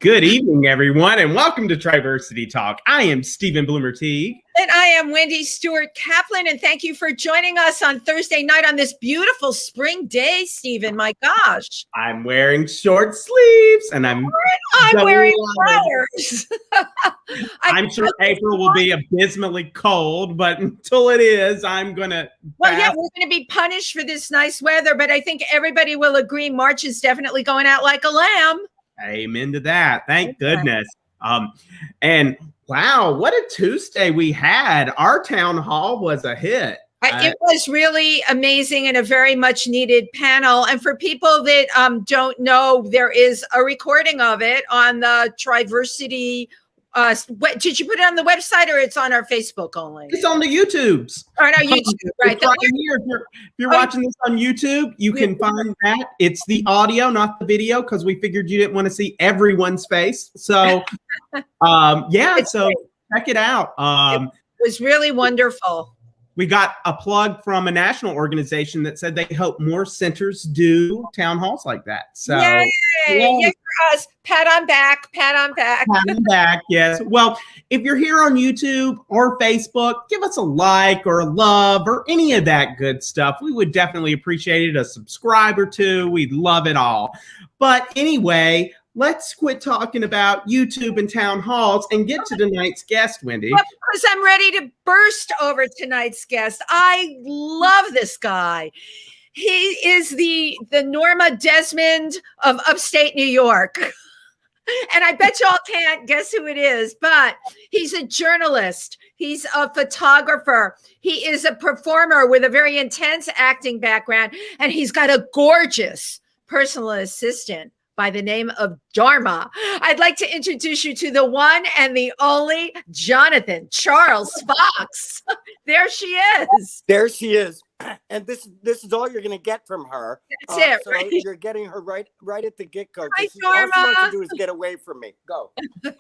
Good evening, everyone, and welcome to TriVersity Talk. I am Steven Bloomer-Teague. And I am Wendy Stewart Kaplan, and thank you for joining us on Thursday night on this beautiful spring day, Steven. My gosh. I'm wearing short sleeves, and I'm wearing flowers. I'm sure April will be abysmally cold, but until it is, I'm going to... Well, yeah, we're going to be punished for this nice weather, but I think everybody will agree March is definitely going out like a lamb. Amen to that. Thank goodness. And wow, what a Tuesday we had. Our town hall was a hit. It was really amazing and a very much needed panel. And for people that don't know, there is a recording of it on the TriVersity. Did you put it on the website or it's on our Facebook only? It's on the YouTubes. On our YouTube, right? Right here. If you're watching this on YouTube, you can find that. It's the audio, not the video, because we figured you didn't want to see everyone's face. So, so check it out. It was really wonderful. We got a plug from a national organization that said they hope more centers do town halls like that. So, yay for us. Pat on back, pat on back. Pat on back, yes. Well, if you're here on YouTube or Facebook, give us a like or a love or any of that good stuff. We would definitely appreciate it. A subscribe or two. We'd love it all. But anyway, let's quit talking about YouTube and town halls and get to tonight's guest, Wendy. Well, because I'm ready to burst over tonight's guest. I love this guy. He is the Norma Desmond of upstate New York. And I bet y'all can't guess who it is, but he's a journalist. He's a photographer. He is a performer with a very intense acting background. And he's got a gorgeous personal assistant by the name of Dharma. I'd like to introduce you to the one and the only Jonathan Charles Fox. There she is. There she is. And this is all you're going to get from her. That's it, so right? You're getting her right at the get-go. Hi, All she Dharma. wants to do is get away from me. Go. There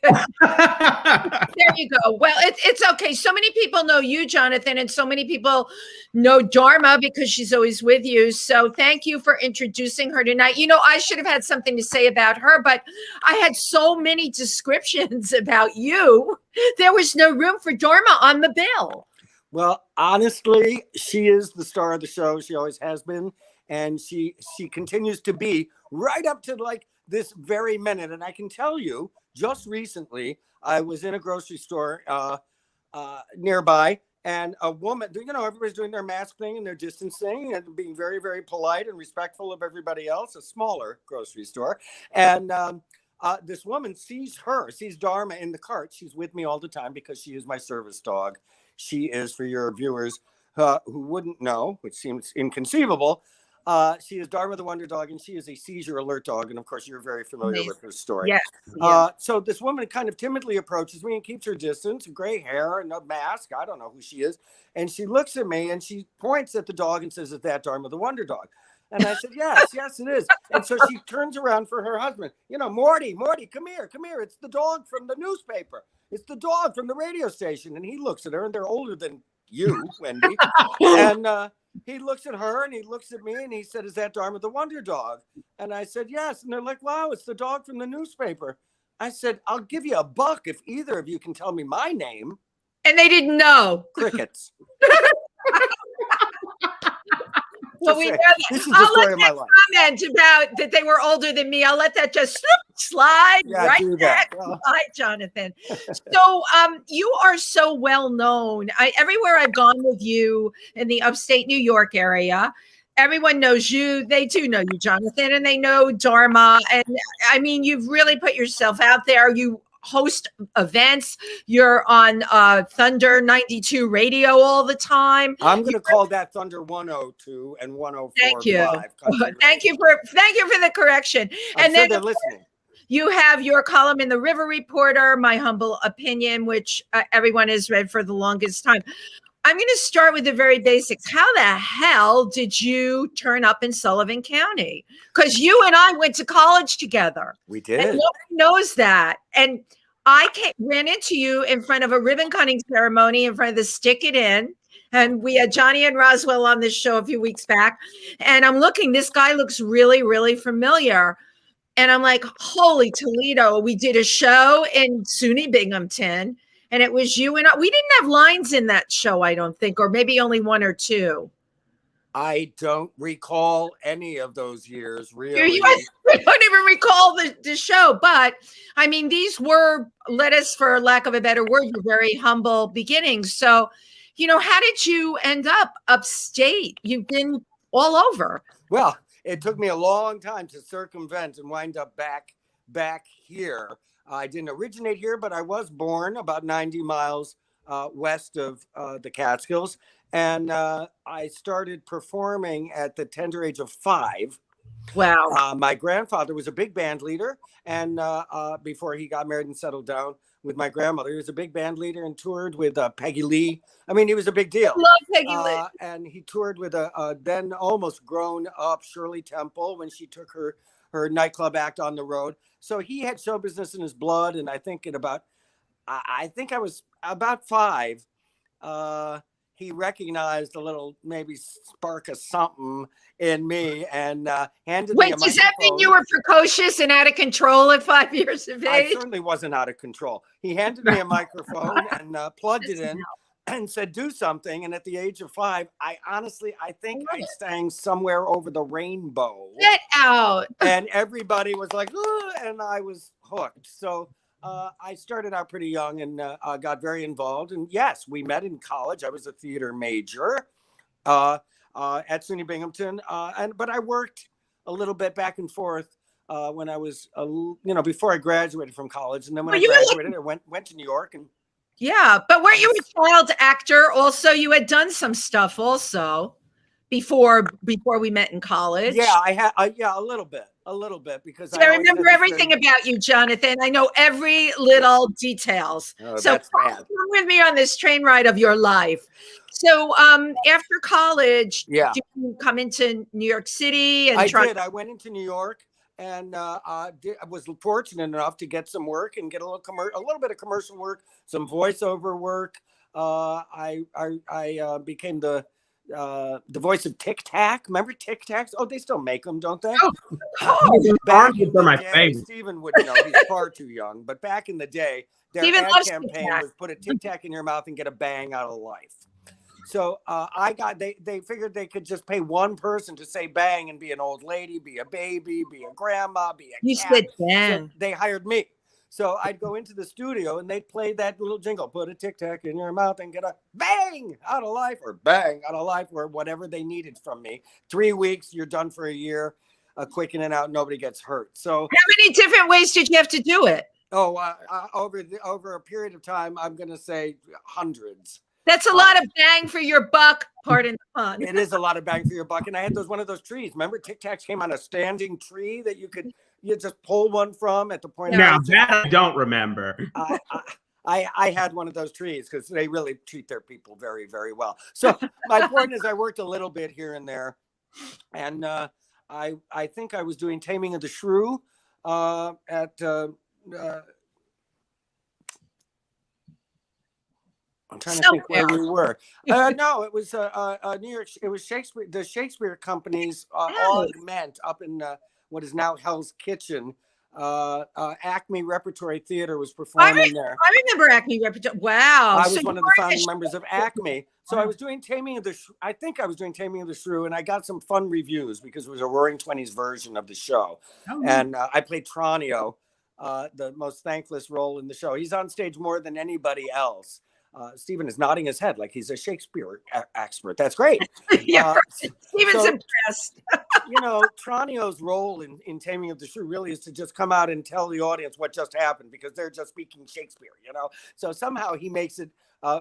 you go. Well, it's okay. So many people know you, Jonathan, and so many people know Dharma because she's always with you. So thank you for introducing her tonight. You know, I should have had something to say about her, but I had so many descriptions about you. There was no room for Dharma on the bill. Well, honestly, she is the star of the show. She always has been. And she continues to be right up to like this very minute. And I can tell you, just recently, I was in a grocery store nearby, and a woman, you know, everybody's doing their mask thing and their distancing and being very, very polite and respectful of everybody else, a smaller grocery store. And this woman sees Dharma in the cart. She's with me all the time because she is my service dog. She is, for your viewers who wouldn't know, which seems inconceivable, she is Dharma the Wonder Dog, and she is a seizure alert dog. And of course, you're very familiar with her story. Yes. So this woman kind of timidly approaches me and keeps her distance, gray hair and a mask. I don't know who she is. And she looks at me and she points at the dog and says, "Is that Dharma the Wonder Dog?" And I said, yes, it is. And so she turns around for her husband. You know, Morty, come here. It's the dog from the newspaper. It's the dog from the radio station. And he looks at her, and they're older than you, Wendy. And he looks at her and he looks at me and he said, "Is that Dharma the Wonder Dog?" And I said, yes. And they're like, "Wow, it's the dog from the newspaper." I said, "I'll give you $1 if either of you can tell me my name." And they didn't know. Crickets. Well, we know this is the story of my life. Comment about that they were older than me. I'll let that just slide right back. Hi, Jonathan. So you are so well known. Everywhere I've gone with you in the upstate New York area, everyone knows you. They do know you, Jonathan, and they know Dharma. And I mean, you've really put yourself out there. You host events. You're on Thunder 92 radio all the time. I'm going to call that Thunder 102 and 104. Thank you. Live. Thank you for the correction. I'm sure they're listening. You have your column in the River Reporter, My Humble Opinion, which everyone has read for the longest time. I'm going to start with the very basics. How the hell did you turn up in Sullivan County? Because you and I went to college together. We did. And nobody knows that. And I ran into you in front of a ribbon cutting ceremony in front of the Stick It In. And we had Johnny and Roswell on this show a few weeks back. And I'm looking, this guy looks really, really familiar. And I'm like, holy Toledo. We did a show in SUNY Binghamton, and it was you and I. We didn't have lines in that show, I don't think, or maybe only one or two. I don't recall any of those years, really. I don't even recall the show, but I mean, these were, let us, for lack of a better word, very humble beginnings. So, how did you end up upstate? You've been all over. Well, it took me a long time to circumvent and wind up back here. I didn't originate here, but I was born about 90 miles west of the Catskills. And I started performing at the tender age of 5. Wow. My grandfather was a big band leader. And before he got married and settled down with my grandmother, he was a big band leader and toured with Peggy Lee. I mean, he was a big deal. I love Peggy Lee. And he toured with a then almost grown up Shirley Temple when she took her nightclub act on the road. So he had show business in his blood. And I think I was about 5. He recognized a little maybe spark of something in me and handed me a microphone. Does that mean you were precocious and out of control at 5 years of age? I certainly wasn't out of control. He handed me a microphone and plugged it in and said, do something. And at the age of 5, I think I sang Somewhere Over the Rainbow. Get out. And everybody was like, ooh, and I was hooked. So I started out pretty young and got very involved. And yes, we met in college. I was a theater major at SUNY Binghamton. But I worked a little bit back and forth when I was, before I graduated from college. And then when I graduated, I went to New York. And yeah, but weren't you a child actor? Also, you had done some stuff also before we met in college. Yeah, I had. A little bit because so I remember everything about you, Jonathan. I know every little details. Oh, so come with me on this train ride of your life. So after college, did you come into New York City? And I did. I went into New York and I was fortunate enough to get some work and get a little bit of commercial work, some voiceover work. I became the voice of Tic Tac. Remember Tic Tacs? Oh, they still make them, don't they? Back in the day, Steven would know. He's far too young. But back in the day, their ad campaign was put a Tic Tac in your mouth and get a bang out of life. So they figured they could just pay one person to say bang and be an old lady, be a baby, be a grandma, be a cat. Said bang. So they hired me. So I'd go into the studio and they'd play that little jingle, put a Tic Tac in your mouth and get a bang out of life or bang out of life or whatever they needed from me. 3 weeks, you're done for a year, quick in and out, nobody gets hurt. So how many different ways did you have to do it? Oh, over a period of time, I'm going to say hundreds. That's a lot of bang for your buck. Pardon the pun. It is a lot of bang for your buck. And I had one of those trees. Remember, Tic Tacs came on a standing tree that you just pull one from at the point. Now that I don't remember. I had one of those trees because they really treat their people very, very well. So my point is I worked a little bit here and there. And I think I was doing Taming of the Shrew at I'm trying to think where we were. No, it was New York. It was Shakespeare. The Shakespeare Company's augment up in what is now Hell's Kitchen. Acme Repertory Theater was performing there. I remember Acme Repertory. Wow. I was one of the founding members of Acme. So I was doing Taming of the I think I was doing Taming of the Shrew, and I got some fun reviews because it was a Roaring Twenties version of the show. And I played Tranio, the most thankless role in the show. He's on stage more than anybody else. Steven is nodding his head like he's a Shakespeare expert. That's great. Steven's impressed. Tranio's role in Taming of the Shrew really is to just come out and tell the audience what just happened because they're just speaking Shakespeare, So somehow he makes it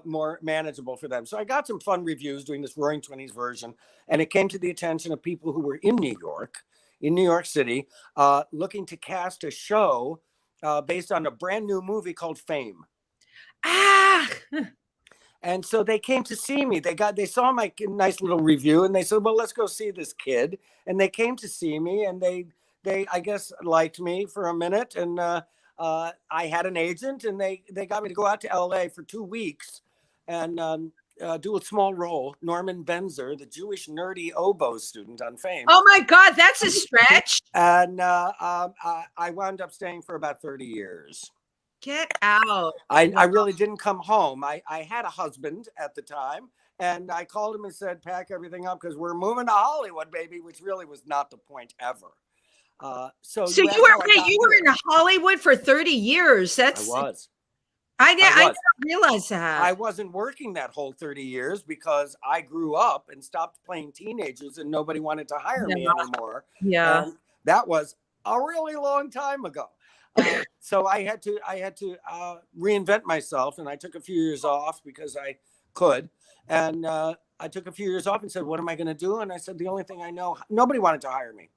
more manageable for them. So I got some fun reviews doing this Roaring Twenties version, and it came to the attention of people who were in New York City, looking to cast a show based on a brand new movie called Fame. And so they came to see me. They saw my nice little review and they said, well, let's go see this kid. And they came to see me and they I guess liked me for a minute. And I had an agent and they got me to go out to LA for 2 weeks and do a small role. Norman Benzer, the Jewish nerdy oboe student on Fame. Oh my God, that's a stretch. And I wound up staying for about 30 years. Get out. I really didn't come home. I had a husband at the time, and I called him and said, pack everything up because we're moving to Hollywood, baby, which really was not the point ever. So you were in Hollywood for 30 years. I was. I didn't realize that. I wasn't working that whole 30 years because I grew up and stopped playing teenagers and nobody wanted to hire me anymore. Yeah. And that was a really long time ago. So I had to reinvent myself, and I took a few years off because I could. And I took a few years off and said, what am I going to do? And I said, the only thing I know, nobody wanted to hire me.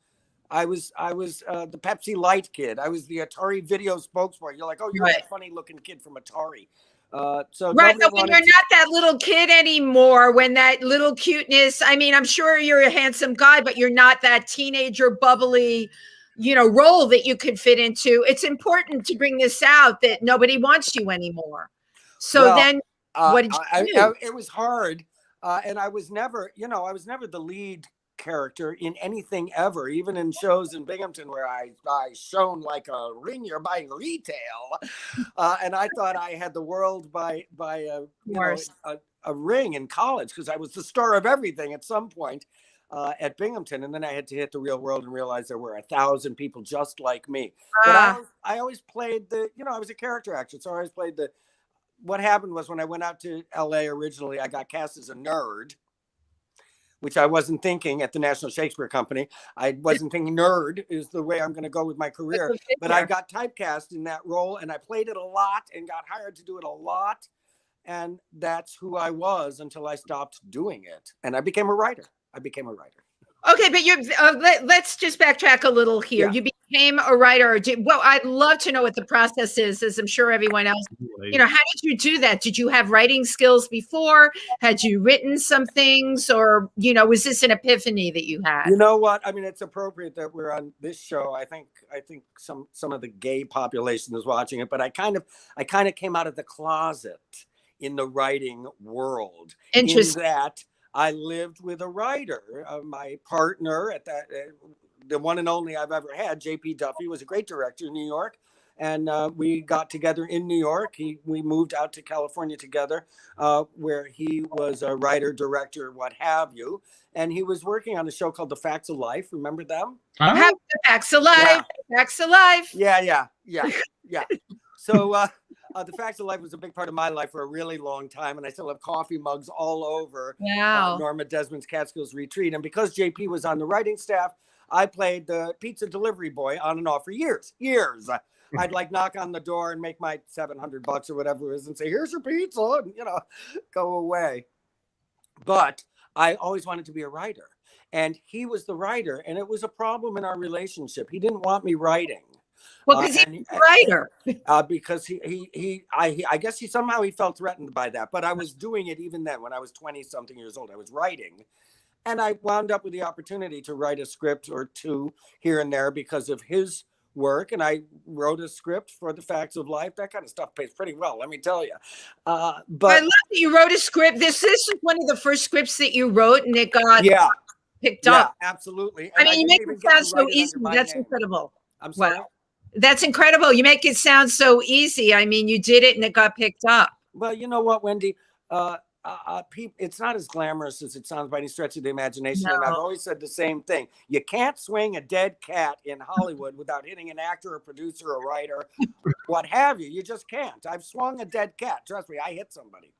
I was the Pepsi Light kid. I was the Atari video spokesperson. You're like, oh, you're that funny looking kid from Atari. So right, but when you're not that little kid anymore, when that little cuteness, I mean, I'm sure you're a handsome guy, but you're not that teenager bubbly, role that you could fit into. It's important to bring this out that nobody wants you anymore. So then what did you do? It was hard. And I was never the lead character in anything ever, even in shows in Binghamton where I shone like a ring you're buying retail, and I thought I had the world by a ring in college because I was the star of everything at some point at Binghamton, and then I had to hit the real world and realize there were 1,000 people just like me. But I always played I was a character actor, so I always played what happened was when I went out to LA originally, I got cast as a nerd, which I wasn't thinking at the National Shakespeare Company. I wasn't thinking nerd is the way I'm going to go with my career. But I got typecast in that role, and I played it a lot and got hired to do it a lot. And that's who I was until I stopped doing it. And I became a writer. Okay, but let's just backtrack a little here. Yeah. You became a writer. Well, I'd love to know what the process is, as I'm sure everyone else. How did you do that? Did you have writing skills before? Had you written some things, or was this an epiphany that you had? You know what? I mean, it's appropriate that we're on this show. I think some of the gay population is watching it, but I kind of came out of the closet in the writing world. Interesting. In that I lived with a writer. My partner at that, the one and only I've ever had, J.P. Duffy, was a great director in New York. And we got together in New York. We moved out to California together, where he was a writer, director, what have you. And he was working on a show called The Facts of Life. Remember them? The Facts of Life. Yeah. Facts of Life. Yeah. So The Facts of Life was a big part of my life for a really long time, and I still have coffee mugs all over Norma Desmond's Catskills retreat. And because JP was on the writing staff, I played the pizza delivery boy on and off for years. I'd knock on the door and make my $700 or whatever it is and say, here's your pizza, and go away. But I always wanted to be a writer, and he was the writer, and it was a problem in our relationship. He didn't want me writing. Well, because he's a writer. Because I guess he felt threatened by that. But I was doing it even then when I was 20-something years old. I was writing. And I wound up with the opportunity to write a script or two here and there because of his work. And I wrote a script for The Facts of Life. That kind of stuff pays pretty well, let me tell you. But I love that you wrote a script. This is one of the first scripts that you wrote, and it got picked up. Yeah, absolutely. And I mean, you make it sound so easy. That's incredible. I'm sorry. Wow. That's incredible. You make it sound so easy. I mean, you did it and it got picked up. Well, you know what, Wendy? It's not as glamorous as it sounds by any stretch of the imagination. No. And I've always said the same thing. You can't swing a dead cat in Hollywood without hitting an actor, a producer, a writer, what have you. You just can't. I've swung a dead cat. Trust me, I hit somebody.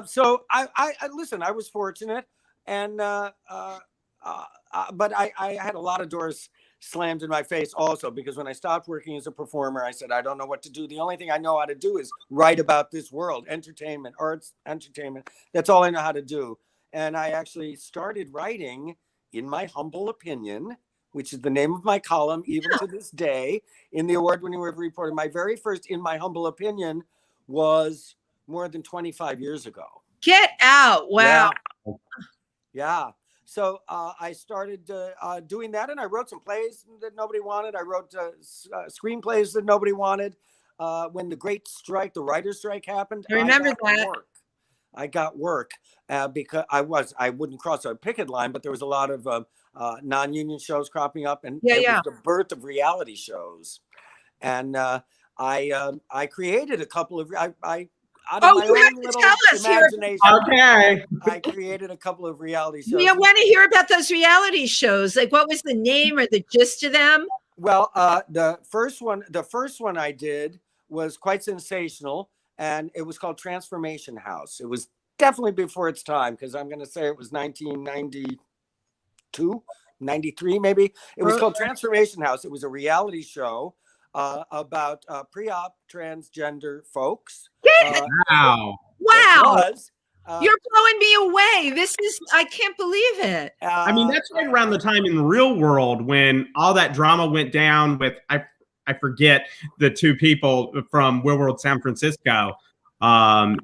So I listen, I was fortunate. And but I had a lot of doors slammed in my face also, because when I stopped working as a performer, I said, I don't know what to do. The only thing I know how to do is write about this world, entertainment, arts, entertainment. That's all I know how to do. And I actually started writing, in my humble opinion, which is the name of my column, even to this day, in the award-winning River Reporter. My very first, in my humble opinion, was more than 25 years ago. Get out. Wow. Yeah. So I started doing that, and I wrote some plays that nobody wanted. I wrote screenplays that nobody wanted. When the great strike, the writer's strike happened, I remember that. I got work because I wouldn't cross a picket line, but there was a lot of non-union shows cropping up, and it was the birth of reality shows. And I created a couple of out of my own little imagination. Okay. I created a couple of reality shows. We want to hear about those reality shows. Like, what was the name or the gist of them? Well, the first one I did was quite sensational, and it was called Transformation House. It was definitely before its time, because I'm going to say it was 1992, 93 maybe. It was called Transformation House. It was a reality show about pre-op transgender folks. Wow. You're blowing me away. I can't believe it. I mean, that's right around the time in the real world when all that drama went down with, I forget the two people from Real World San Francisco. And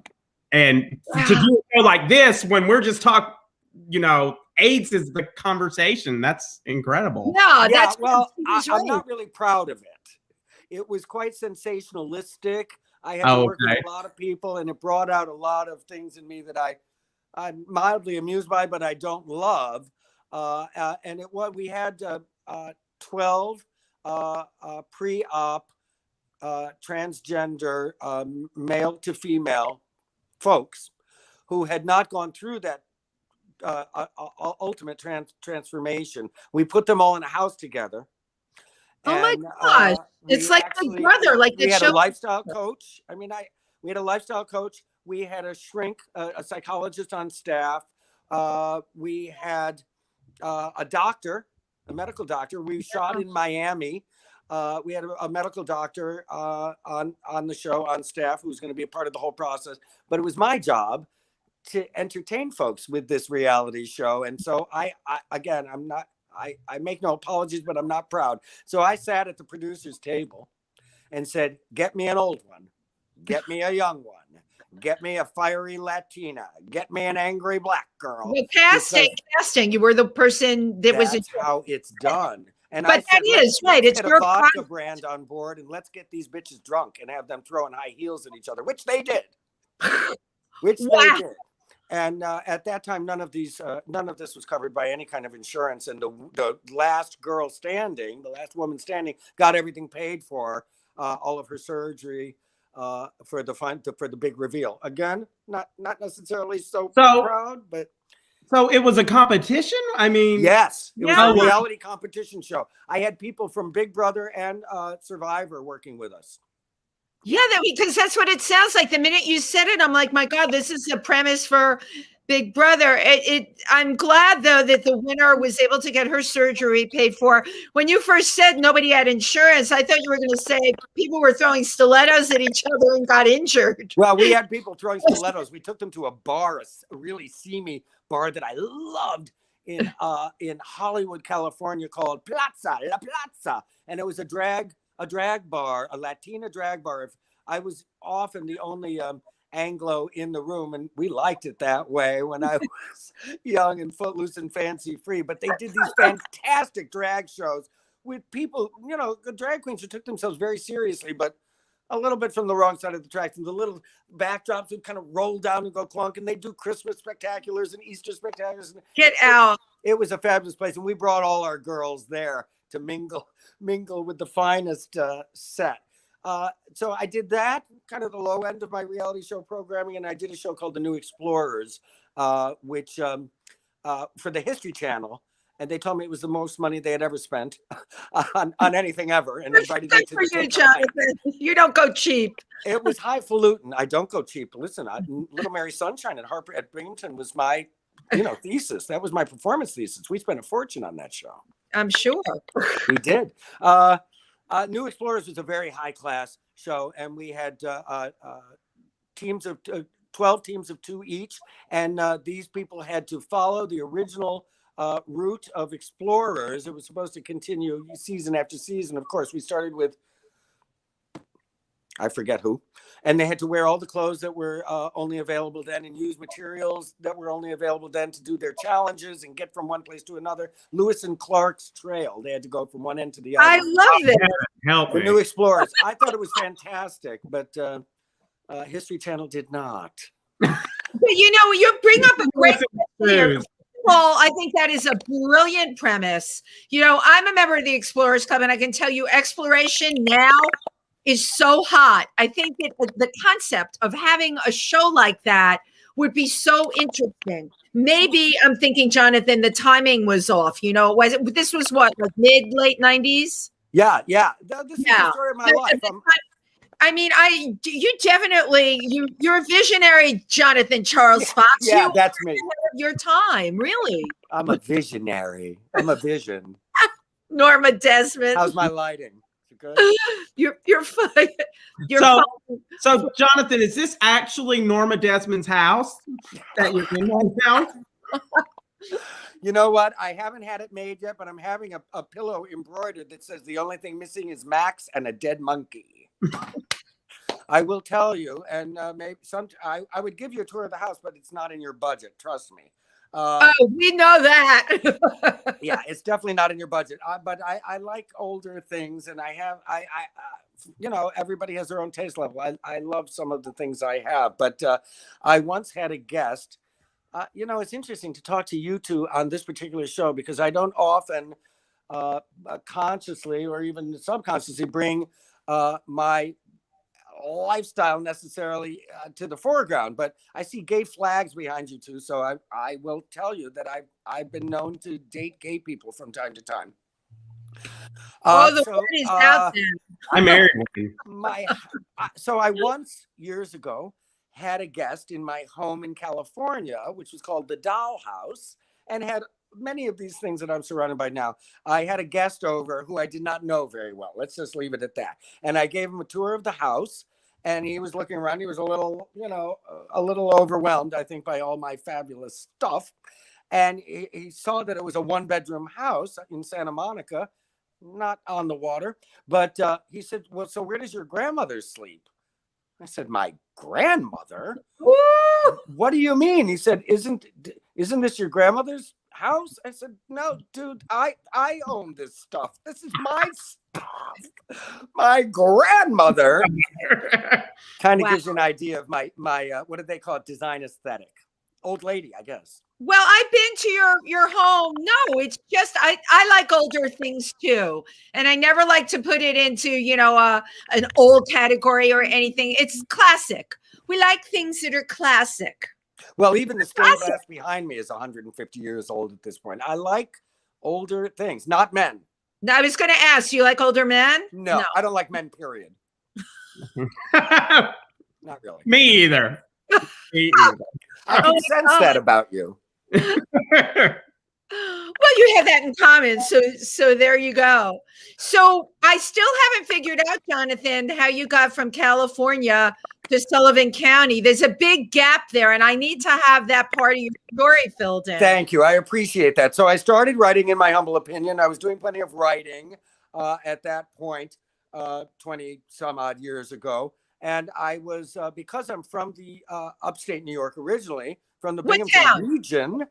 to do a show like this, when we're just talking, AIDS is the conversation. That's incredible. No, that's I'm not really proud of it. It was quite sensationalistic. I had to work with a lot of people, and it brought out a lot of things in me that I'm mildly amused by, but I don't love. And we had 12 pre-op transgender male to female folks who had not gone through that ultimate transformation. We put them all in a house together. Oh my gosh. It's like Big Brother, like we had a lifestyle coach. We had a lifestyle coach. We had a shrink, a psychologist on staff. We had a doctor, a medical doctor. We shot in Miami. We had a medical doctor on the show, on staff, who was going to be a part of the whole process. But it was my job to entertain folks with this reality show. And so I make no apologies, but I'm not proud. So I sat at the producer's table and said, get me an old one, get me a young one, get me a fiery Latina, get me an angry black girl. Well, casting. You were the person that was. That's how it's done. And but I said, it's get a vodka brand on board, and let's get these bitches drunk and have them throwing high heels at each other, which they did. They did. And at that time, none of this was covered by any kind of insurance. And the last girl standing, the last woman standing, got everything paid for, all of her surgery for the big reveal. Again, not necessarily so proud, but. So it was a competition? I mean, yes, it was a reality competition show. I had people from Big Brother and Survivor working with us. Yeah, because that's what it sounds like. The minute you said it, I'm like, my God, this is the premise for Big Brother. I'm glad, though, that the winner was able to get her surgery paid for. When you first said nobody had insurance, I thought you were going to say people were throwing stilettos at each other and got injured. Well, we had people throwing stilettos. We took them to a bar, a really seamy bar that I loved in Hollywood, California, called La Plaza. And it was a drag bar, a Latina drag bar. If I was often the only Anglo in the room, and we liked it that way when I was young and footloose and fancy free. But they did these fantastic drag shows with people, the drag queens who took themselves very seriously, but a little bit from the wrong side of the tracks. And the little backdrops would kind of roll down and go clunk, and they do Christmas spectaculars and Easter spectaculars. Get out. It was a fabulous place, and we brought all our girls there to mingle with the finest set. So I did that, kind of the low end of my reality show programming, and I did a show called The New Explorers, which for the History Channel, and they told me it was the most money they had ever spent on anything ever. And invited me to for you, Jonathan. You don't go cheap. It was highfalutin. I don't go cheap. Listen, Little Mary Sunshine at Binghamton was my thesis. That was my performance thesis. We spent a fortune on that show. I'm sure. We did. New Explorers was a very high class show, and we had teams of 12 teams of 2 each, and these people had to follow the original route of explorers. It was supposed to continue season after season. Of course, we started with I forget who, and they had to wear all the clothes that were only available then, and use materials that were only available then to do their challenges and get from one place to another. Lewis and Clark's Trail. They had to go from one end to the other. I love it. Help me. The New Explorers. I thought it was fantastic, but History Channel did not. you bring up a great question here. Cruise. Well, I think that is a brilliant premise. I'm a member of the Explorers Club, and I can tell you exploration now is so hot. I think that the concept of having a show like that would be so interesting. Maybe I'm thinking, Jonathan, the timing was off. This was what, like late 90s? Yeah. This is the story of my life. You definitely, you're a visionary, Jonathan Charles Fox. Yeah, that's me. Your time, really. I'm a visionary. I'm a vision. Norma Desmond. How's my lighting? Good? You're fine. So, Jonathan, is this actually Norma Desmond's house that you're in right now? You know what? I haven't had it made yet, but I'm having a pillow embroidered that says the only thing missing is Max and a dead monkey. I will tell you, and maybe I would give you a tour of the house, but it's not in your budget. Trust me. We know that. Yeah, it's definitely not in your budget. But I like older things, and everybody has their own taste level. I love some of the things I have, but I once had a guest. It's interesting to talk to you two on this particular show because I don't often consciously or even subconsciously bring my lifestyle necessarily to the foreground, but I see gay flags behind you two, so I will tell you that I've been known to date gay people from time to time. The word is out there. I married one. So I once years ago had a guest in my home in California, which was called the Doll House, and had many of these things that I'm surrounded by now. I had a guest over who I did not know very well. Let's just leave it at that. And I gave him a tour of the house, and he was looking around. He was a little overwhelmed, I think, by all my fabulous stuff. And he saw that it was a 1-bedroom house in Santa Monica, not on the water. But he said, well, so where does your grandmother sleep? I said, my grandmother? Woo! What do you mean? He said, isn't this your grandmother's house? I said, no, dude, I own this stuff. This is my stuff. My grandmother kind of gives you an idea of my what do they call it? Design aesthetic. Old lady, I guess. Well, I've been to your home. No, it's just I like older things too, and I never like to put it into an old category or anything. It's classic. We like things that are classic. Well, even the stained glass behind me is 150 years old at this point. I like older things, not men. I was going to ask, you like older men? No, I don't like men, period. Not really. Me either. I can sense that about you. Well, you have that in common. So there you go. So I still haven't figured out, Jonathan, how you got from California to Sullivan County. There's a big gap there, and I need to have that part of your story filled in. Thank you. I appreciate that. So I started writing, in my humble opinion. I was doing plenty of writing at that point, 20 some odd years ago. And I was, because I'm from the upstate New York originally, from the Binghamton region,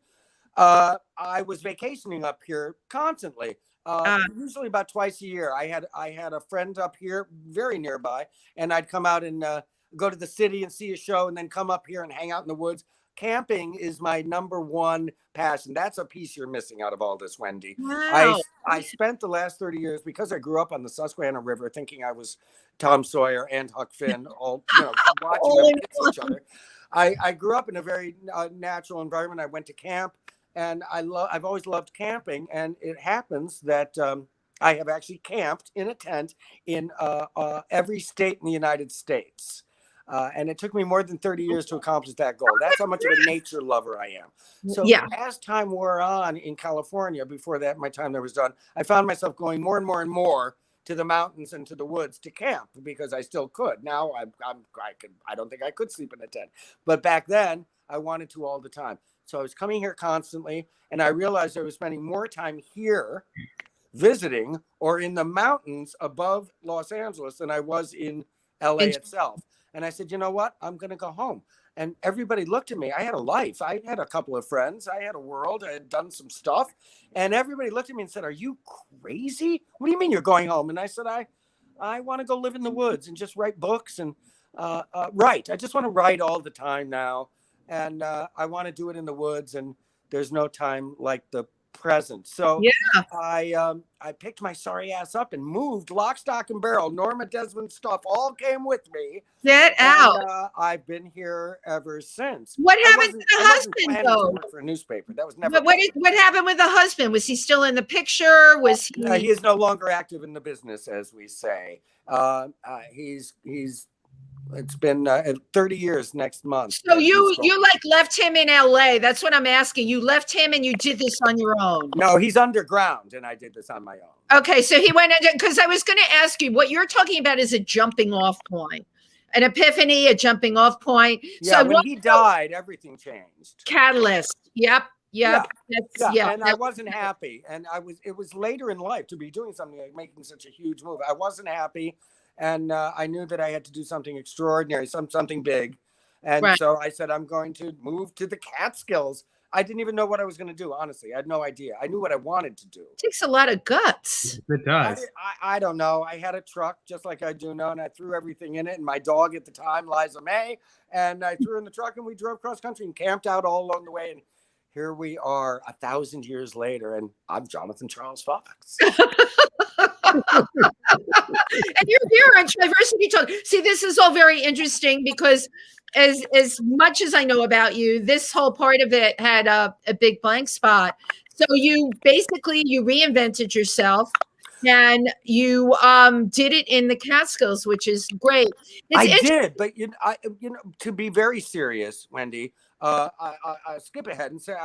I was vacationing up here constantly, usually about twice a year. I had a friend up here very nearby, and I'd come out and go to the city and see a show and then come up here and hang out in the woods. Camping is my number one passion. That's a piece you're missing out of all this, Wendy. Wow. I spent the last 30 years, because I grew up on the Susquehanna River, thinking I was Tom Sawyer and Huck Finn, all watching them kiss each other. I grew up in a very natural environment. I went to camp, and I've always loved camping. And it happens that I have actually camped in a tent in every state in the United States. And it took me more than 30 years to accomplish that goal. That's how much of a nature lover I am. So as time wore on in California, before that, my time there was done, I found myself going more and more and more to the mountains and to the woods to camp because I still could. Now I don't think I could sleep in a tent. But back then, I wanted to all the time. So I was coming here constantly, and I realized I was spending more time here visiting or in the mountains above Los Angeles than I was in LA itself. And I said, you know what? I'm going to go home. And everybody looked at me. I had a life. I had a couple of friends. I had a world. I had done some stuff. And everybody looked at me and said, are you crazy? What do you mean you're going home? And I said, I want to go live in the woods and just write books and write. I just want to write all the time now. and I want to do it in the woods, and there's no time like the present. So Yeah. I picked my sorry ass up and moved lock, stock, and barrel. Norma Desmond stuff all came with me. Get out. And, I've been here ever since. What happened to the I wasn't husband, planning though? to work for a newspaper. That was never. What happened with the husband? Was he still in the picture? Was he? He is no longer active in the business, as we say. He's it's been 30 years next month. So you like left him in LA. That's what I'm asking. You left him and you did this on your own. No, he's underground, and I did this on my own. Okay, so he went into, because I was going to ask you, what you're talking about is a jumping off point, an epiphany, a jumping off point. Yeah, So when he died, everything changed. Catalyst. Yep. Yeah. Yeah. And I wasn't happy, and it was later in life to be doing something like making such a huge move. I wasn't happy. And I knew that I had to do something extraordinary, something big. And so I said, I'm going to move to the Catskills. I didn't even know what I was going to do, honestly. I had no idea. I knew what I wanted to do. It takes a lot of guts. It does. I don't know. I had a truck just like I do now, and I threw everything in it. And my dog at the time, Liza May, and I threw in the truck, and we drove cross country and camped out all along the way. And here we are 1,000 years later, and I'm Jonathan Charles Fox. And you're here on TriVersity Talk. See, this is all very interesting because as much as I know about you, this whole part of it had a big blank spot. So you reinvented yourself, and you did it in the Catskills, which is great. I did, but to be very serious, Wendy, I skip ahead and say,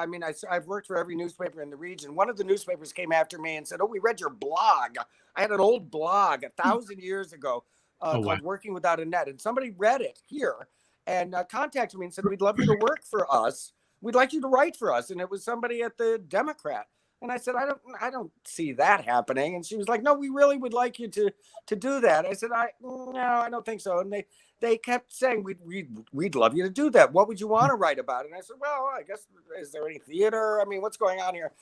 I've worked for every newspaper in the region. One of the newspapers came after me and said, "Oh, we read your blog." I had an old blog 1,000 years ago called Working Without a Net, and somebody read it here and contacted me and said, "We'd love you to work for us. We'd like you to write for us." And it was somebody at the Democrat. And I said, I don't see that happening. And she was like, "No, we really would like you to do that." I said, no, I don't think so. And they kept saying, we'd love you to do that. What would you want to write about? And I said, well, I guess, is there any theater? I mean, what's going on here?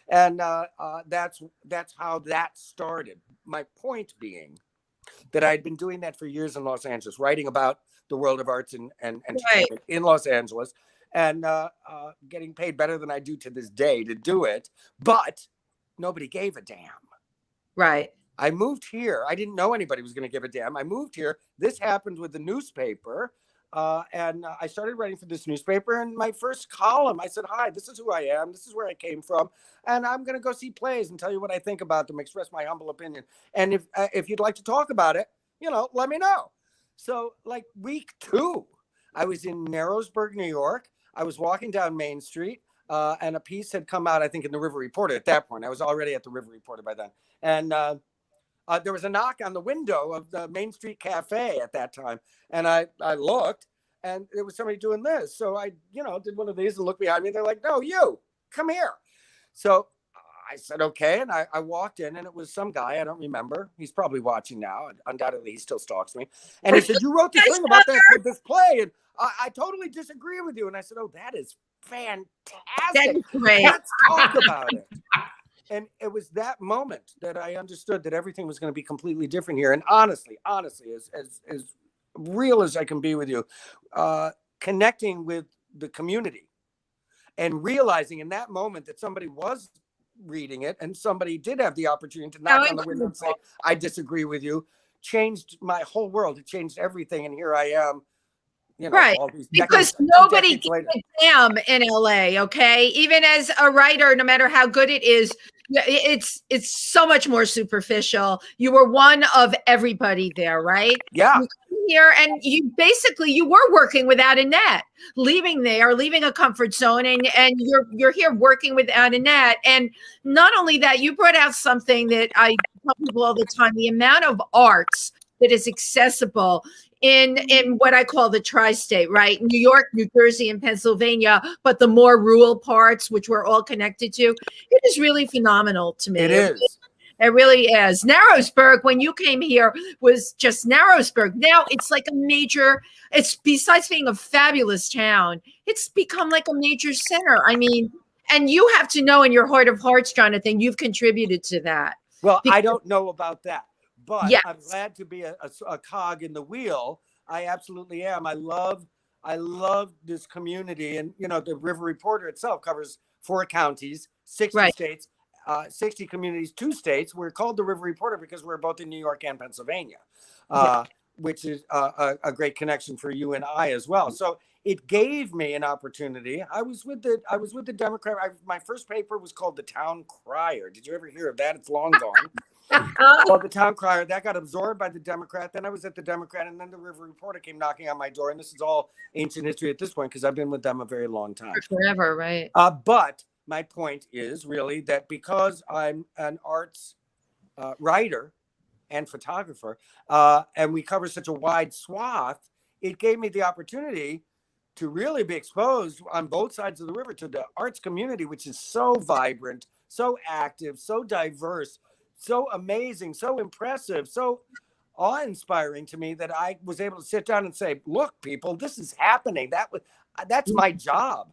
And that's how that started. My point being that I'd been doing that for years in Los Angeles, writing about the world of arts and entertainment in Los Angeles, and getting paid better than I do to this day to do it. But nobody gave a damn. Right. I moved here. I didn't know anybody was going to give a damn. I moved here. This happened with the newspaper. And I started writing for this newspaper. And my first column, I said, "Hi, this is who I am. This is where I came from. And I'm going to go see plays and tell you what I think about them, express my humble opinion. And if you'd like to talk about it, let me know." So like week 2, I was in Narrowsburg, New York. I was walking down Main Street. And a piece had come out, I think, in the River Reporter at that point. I was already at the River Reporter by then. And there was a knock on the window of the Main Street Cafe at that time. And I looked, and there was somebody doing this. So I, did one of these and looked behind me. They're like, "No, you, come here." So I said, okay. And I walked in, and it was some guy. I don't remember. He's probably watching now. Undoubtedly, he still stalks me. And he said, "You wrote this thing about this play. And I totally disagree with you." And I said, "Oh, that is fantastic. That's great. Let's talk about it." And it was that moment that I understood that everything was going to be completely different here. And honestly, as real as I can be with you, connecting with the community and realizing in that moment that somebody was reading it and somebody did have the opportunity to knock on the window and say, "I disagree with you," changed my whole world. It changed everything. And here I am. Right, because nobody gives a damn in LA, okay? Even as a writer, no matter how good it is, it's so much more superficial. You were one of everybody there, right? Yeah. You come here and you were working without a net, leaving a comfort zone, and you're here working without a net. And not only that, you brought out something that I tell people all the time: the amount of arts that is accessible in what I call the tri-state, right? New York, New Jersey, and Pennsylvania, but the more rural parts, which we're all connected to, it is really phenomenal to me. It is. It really is. Narrowsburg, when you came here, was just Narrowsburg. Now it's like it's besides being a fabulous town, it's become like a major center. I mean, and you have to know in your heart of hearts, Jonathan, you've contributed to that. Well, I don't know about that. But yes. I'm glad to be a cog in the wheel. I absolutely am. I love I love this community. And, you know, the River Reporter itself covers 4 counties, 60 states, 60 communities, 2 states. We're called the River Reporter because we're both in New York and Pennsylvania, which is a great connection for you and I as well. So it gave me an opportunity. I was with the Democrat. My first paper was called The Town Crier. Did you ever hear of that? It's long gone. Well, the Town Crier, that got absorbed by the Democrat. Then I was at the Democrat, and then the River Reporter came knocking on my door. And this is all ancient history at this point because I've been with them a very long time. Forever, right? But my point is really that because I'm an arts writer and photographer, and we cover such a wide swath, it gave me the opportunity to really be exposed on both sides of the river to the arts community, which is so vibrant, so active, so diverse, so amazing, so impressive, so awe-inspiring to me that I was able to sit down and say, look, people, this is happening. That's my job,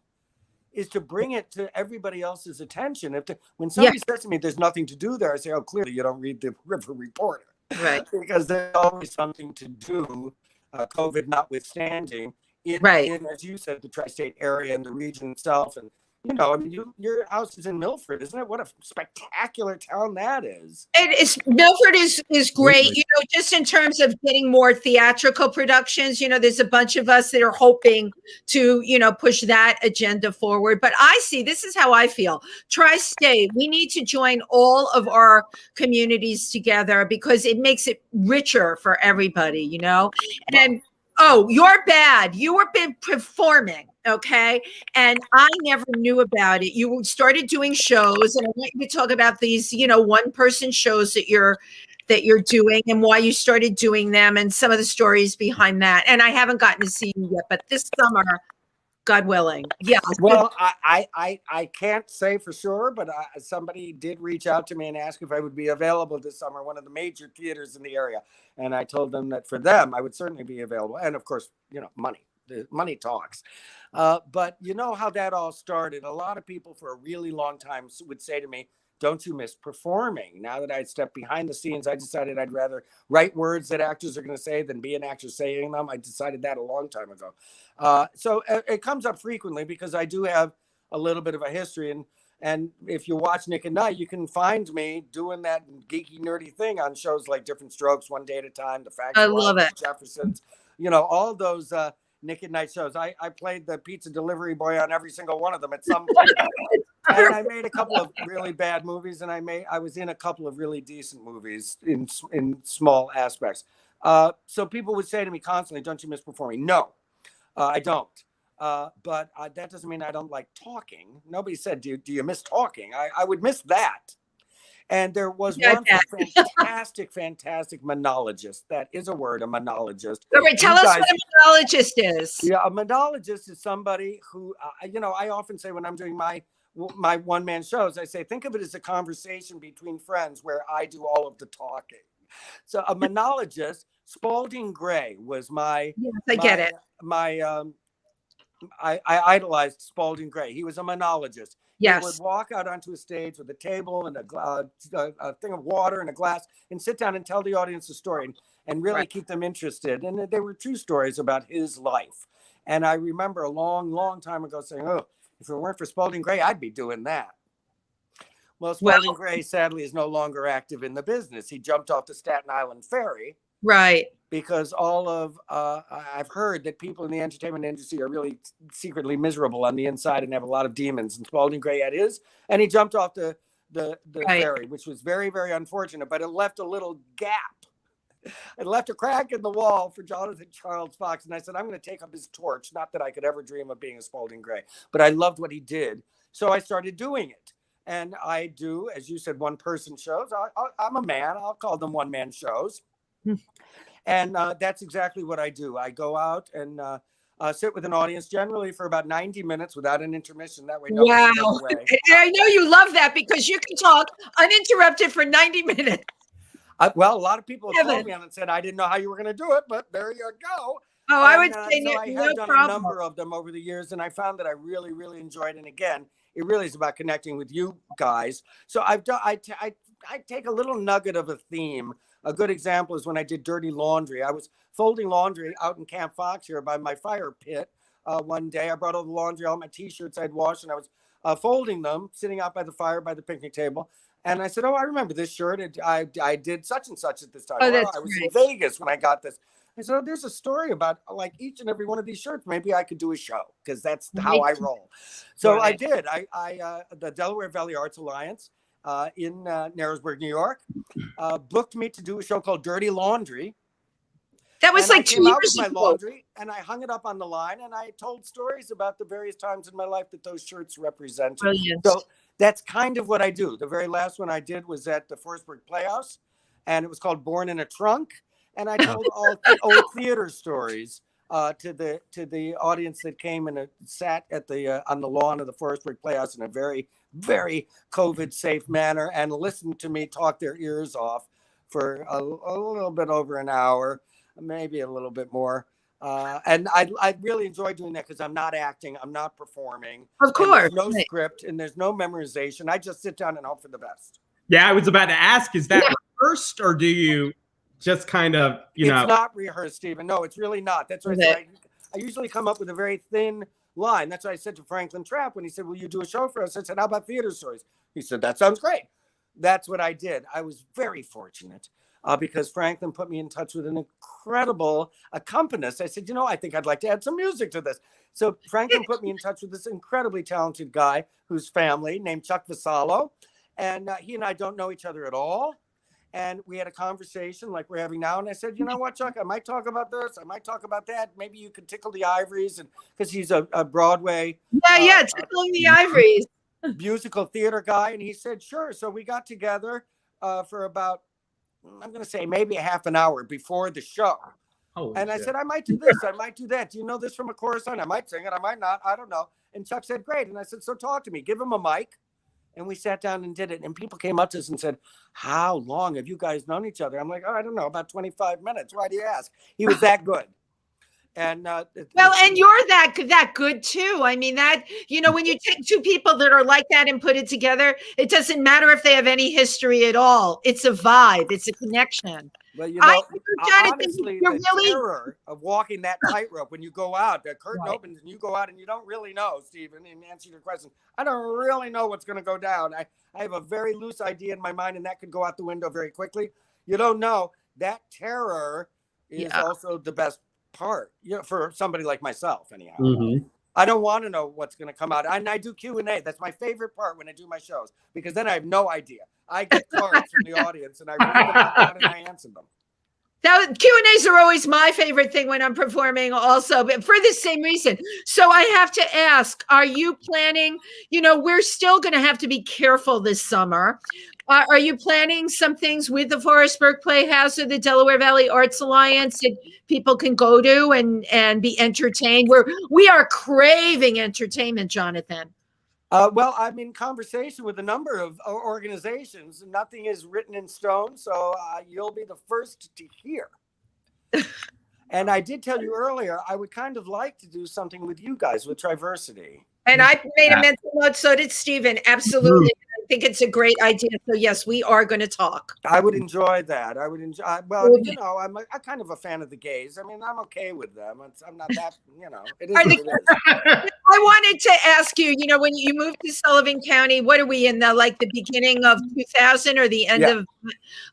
is to bring it to everybody else's attention. When somebody says to me, there's nothing to do there, I say, oh, clearly you don't read the River Reporter. Right. Because there's always something to do, COVID notwithstanding, in, as you said, the tri-state area and the region itself. And, you know, I mean, your house is in Milford, isn't it? What a spectacular town that is. It is. Milford is great, you know, just in terms of getting more theatrical productions. You know, there's a bunch of us that are hoping to, you know, push that agenda forward. But I see, this is how I feel. Tri-state, we need to join all of our communities together because it makes it richer for everybody, you know. And oh, you're bad. You were been performing, okay? And I never knew about it. You started doing shows, and I want you to talk about these, you know, one-person shows that you're doing and why you started doing them and some of the stories behind that. And I haven't gotten to see you yet, but this summer, God willing. Yeah. Well, I can't say for sure, but somebody did reach out to me and ask if I would be available this summer, one of the major theaters in the area. And I told them that for them, I would certainly be available. And of course, you know, money talks. But you know how that all started. A lot of people for a really long time would say to me, don't you miss performing? Now that I'd stepped behind the scenes, I decided I'd rather write words that actors are going to say than be an actor saying them. I decided that a long time ago. So it comes up frequently because I do have a little bit of a history. And if you watch Nick at Night, you can find me doing that geeky, nerdy thing on shows like Different Strokes, One Day at a Time, The Facts, I love it. Jeffersons, you know, all those Nick at Night shows. I played the pizza delivery boy on every single one of them at some point. And I made a couple of really bad movies, and I was in a couple of really decent movies in small aspects. So people would say to me constantly, don't you miss performing? No, I don't. But that doesn't mean I don't like talking. Nobody said, do you miss talking? I would miss that. And there was one fantastic monologist. That is a word, a monologist. All right, tell us what a monologist is. Yeah, a monologist is somebody who, you know, I often say when I'm doing my one-man shows, I say, think of it as a conversation between friends where I do all of the talking. So a monologist, Spalding Gray was my... Yes, I get it. I idolized Spalding Gray. He was a monologist. Yes. He would walk out onto a stage with a table and a thing of water and a glass and sit down and tell the audience a story and really keep them interested. And they were true stories about his life. And I remember a long, long time ago saying, oh, if it weren't for Spalding Gray, I'd be doing that. Well, Spalding Gray sadly is no longer active in the business. He jumped off the Staten Island ferry. Right. Because I've heard that people in the entertainment industry are really secretly miserable on the inside and have a lot of demons. And Spalding Gray had his, and he jumped off the ferry, which was very, very unfortunate. But it left a little gap. It left a crack in the wall for Jonathan Charles Fox. And I said, I'm going to take up his torch. Not that I could ever dream of being a Spalding Gray, but I loved what he did. So I started doing it. And I do, as you said, one-person shows. I'm a man. I'll call them one-man shows. And that's exactly what I do. I go out and sit with an audience, generally for about 90 minutes without an intermission. That way, wow! I know you love that because you can talk uninterrupted for 90 minutes. Well, a lot of people have called me on and said, I didn't know how you were going to do it, but there you go. Oh, I would say so I have done a number of them over the years, and I found that I really, really enjoyed it. And again, it really is about connecting with you guys. So I take a little nugget of a theme. A good example is when I did Dirty Laundry. I was folding laundry out in Camp Fox here by my fire pit one day. I brought all the laundry, all my T-shirts I'd washed, and I was folding them, sitting out by the fire by the picnic table. And I said, "Oh, I remember this shirt. I did such and such at this time. Oh, that's I was great. in Vegas when I got this." I said, "Oh, there's a story about like each and every one of these shirts. Maybe I could do a show because that's how I roll." So I did. The Delaware Valley Arts Alliance in Narrowsburg, New York, booked me to do a show called Dirty Laundry. That was and like I 2 came out years with my ago. laundry, and I hung it up on the line, and I told stories about the various times in my life that those shirts represented. Brilliant. So that's kind of what I do. The very last one I did was at the Forestburg Playhouse, and it was called Born in a Trunk. And I told all old theater stories to the audience that came and sat at the on the lawn of the Forestburg Playhouse in a very, very COVID safe manner and listened to me talk their ears off for a little bit over an hour, maybe a little bit more. And I really enjoy doing that because I'm not acting, I'm not performing. Of course. There's no script and there's no memorization. I just sit down and hope for the best. Yeah, I was about to ask, is that rehearsed or do you just kind of, It's not rehearsed, Stephen. No, it's really not. That's why I usually come up with a very thin line. That's what I said to Franklin Trapp when he said, "Will you do a show for us?" I said, "How about theater stories?" He said, "That sounds great." That's what I did. I was very fortunate because Franklin put me in touch with an incredible accompanist. I said, I think I'd like to add some music to this. So Franklin put me in touch with this incredibly talented guy whose family named Chuck Vassallo. And he and I don't know each other at all. And we had a conversation like we're having now. And I said, "You know what, Chuck, I might talk about this. I might talk about that. Maybe you could tickle the ivories." And because he's a Broadway. Tickling the ivories. Musical theater guy. And he said, "Sure." So we got together for about, I'm going to say maybe a half an hour before the show. I said, "I might do this. I might do that. Do you know this from a chorus line? I might sing it. I might not. I don't know." And Chuck said, "Great." And I said, "So talk to me. Give him a mic." And we sat down and did it. And people came up to us and said, "How long have you guys known each other?" I'm like, "Oh, I don't know, about 25 minutes. Why do you ask?" He was that good. And and you're that good too. I mean, that, when you take two people that are like that and put it together, it doesn't matter if they have any history at all. It's a vibe. It's a connection. Well, honestly, you're the really terror of walking that tightrope when you go out, the curtain opens and you go out and you don't really know, Stephen, in answer to your question, I don't really know what's going to go down. I have a very loose idea in my mind and that could go out the window very quickly. You don't know. That terror is also the best part, for somebody like myself, anyhow. Mm-hmm. I don't want to know what's going to come out. And I do Q&A. That's my favorite part when I do my shows, because then I have no idea. I get cards from the audience and I read them out loud and I answer them. Now, Q&As are always my favorite thing when I'm performing also, but for the same reason. So I have to ask, are you planning, we're still going to have to be careful this summer. Are you planning some things with the Forestburg Playhouse or the Delaware Valley Arts Alliance that people can go to and be entertained? We are craving entertainment, Jonathan. Well, I'm in conversation with a number of organizations. Nothing is written in stone, so you'll be the first to hear. And I did tell you earlier, I would kind of like to do something with you guys, with TriVersity. And I made a mental note, so did Steven. Absolutely. I think it's a great idea. So yes, we are going to talk. I would enjoy that. I would enjoy, well, I'm kind of a fan of the gays. I mean, I'm okay with them. I'm not that, it is what it is. I wanted to ask you, when you moved to Sullivan County, what are we in the beginning of 2000 or the end of?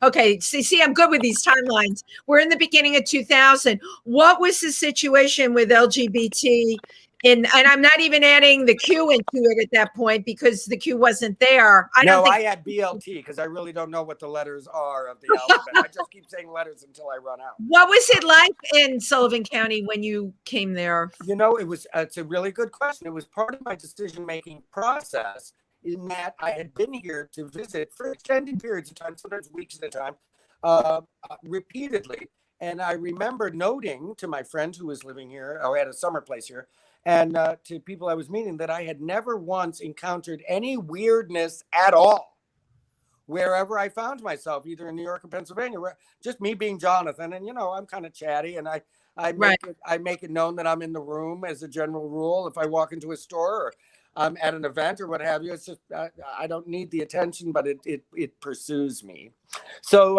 Okay. See, I'm good with these timelines. We're in the beginning of 2000. What was the situation with LGBT? And I'm not even adding the Q into it at that point because the Q wasn't there. I had BLT because I really don't know what the letters are of the alphabet. I just keep saying letters until I run out. What was it like in Sullivan County when you came there? It's a really good question. It was part of my decision-making process in that I had been here to visit for extended periods of time, sometimes weeks at a time, repeatedly. And I remember noting to my friend who was living here, I had a summer place here, and to people I was meeting that I had never once encountered any weirdness at all, wherever I found myself, either in New York or Pennsylvania, where just me being Jonathan. And, I'm kind of chatty and I make it known that I'm in the room as a general rule. If I walk into a store or I'm at an event or what have you, it's just, I don't need the attention, but it pursues me. So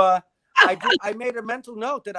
I made a mental note that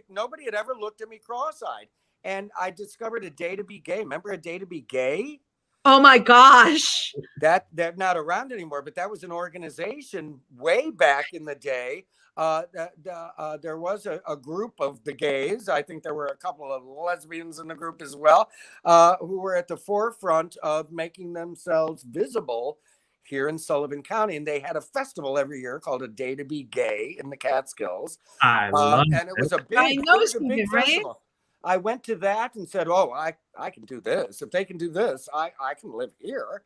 nobody had ever looked at me cross-eyed. and I discovered A Day to Be Gay. Remember A Day to Be Gay? Oh my gosh. That they're not around anymore, but that was an organization way back in the day. There was a group of the gays. I think there were a couple of lesbians in the group as well, who were at the forefront of making themselves visible here in Sullivan County. And they had a festival every year called A Day to Be Gay in the Catskills. I love and it was a big, I know, it was a big Steven, right? festival. I went to that and said, oh, I can do this. If they can do this, I can live here.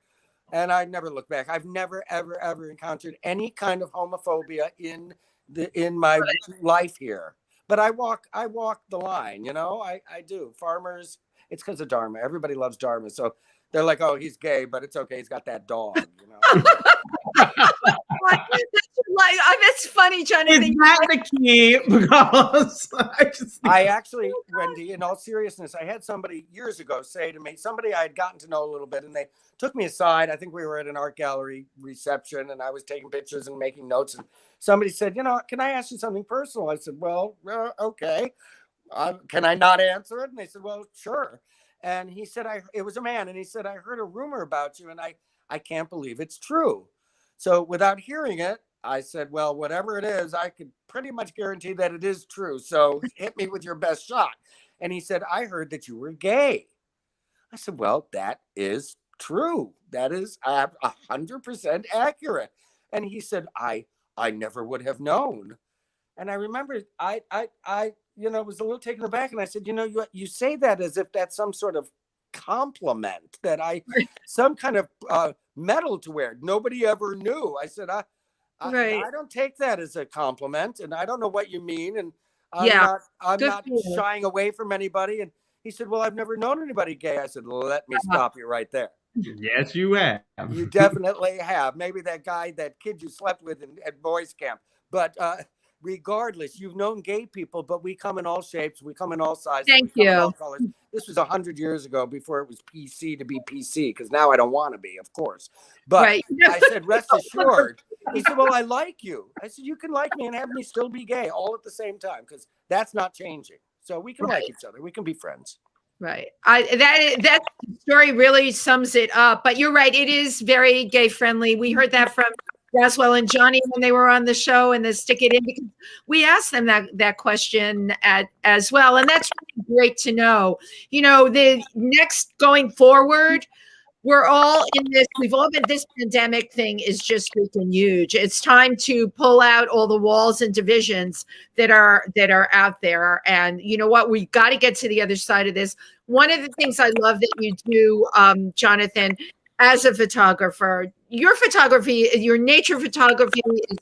And I never looked back. I've never, ever, ever encountered any kind of homophobia in my life here. But I walk the line, you know, I do. Farmers, it's because of Dharma. Everybody loves Dharma. So they're like, oh, he's gay, but it's okay. He's got that dog, you know. That's funny, Jonathan. Is that the key? Because I actually, Wendy, in all seriousness, I had somebody years ago say to me, somebody I had gotten to know a little bit, and they took me aside. I think we were at an art gallery reception, and I was taking pictures and making notes. And somebody said, you know, can I ask you something personal? I said, well, okay. Can I not answer it? And they said, well, sure. And he said, it was a man, and he said, I heard a rumor about you, and I can't believe it's true. So without hearing it, I said, well, whatever it is, I could pretty much guarantee that it is true. So hit me with your best shot. And he said, I heard that you were gay. I said, well, that is true. That is 100% accurate. And he said, I never would have known. And I remember I was a little taken aback. And I said, you say that as if that's some sort of compliment, that some kind of medal to wear. Nobody ever knew. I said, I don't take that as a compliment, and I don't know what you mean. And I'm not shying away from anybody. And he said, well, I've never known anybody gay. I said, well, let me stop you right there. Yes, you have. You definitely have. Maybe that kid you slept with at boys camp. But regardless, you've known gay people, but we come in all shapes. We come in all sizes. Thank you. All colors. This was 100 years ago, before it was PC to be PC, because now I don't want to be, of course. But I said, rest assured. He said, well, I like you. I said, you can like me and have me still be gay all at the same time, because that's not changing. So we can like each other. We can be friends. Right. That story really sums it up. But you're right. It is very gay friendly. We heard that from Roswell and Johnny when they were on the show, and the Stick It In, because we asked them that question as well. And that's really great to know. You know, the next going forward, we're all in this. We've all been. This pandemic thing is just freaking huge. It's time to pull out all the walls and divisions that are out there. And you know what? We've got to get to the other side of this. One of the things I love that you do, Jonathan, as a photographer, your photography, your nature photography is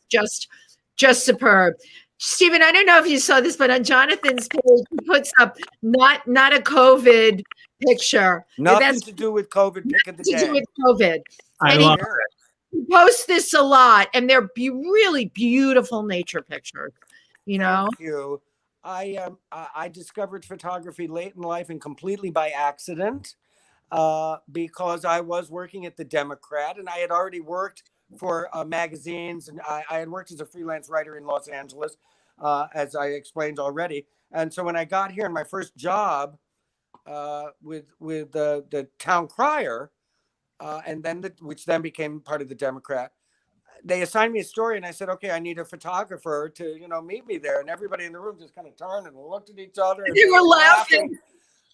just superb. Steven, I don't know if you saw this, but on Jonathan's page, he puts up not a COVID picture. Nothing to do with COVID. Pick of the day. To do with COVID. I love it. He posts this a lot, and they're really beautiful nature pictures. You know. Thank you. I discovered photography late in life and completely by accident, because I was working at the Democrat, and I had already worked for magazines, and I had worked as a freelance writer in Los Angeles, as I explained already. And so when I got here, in my first job with the town crier, and then which then became part of the Democrat, they assigned me a story, and I said, okay, I need a photographer to meet me there. And everybody in the room just kind of turned and looked at each other. And they were laughing.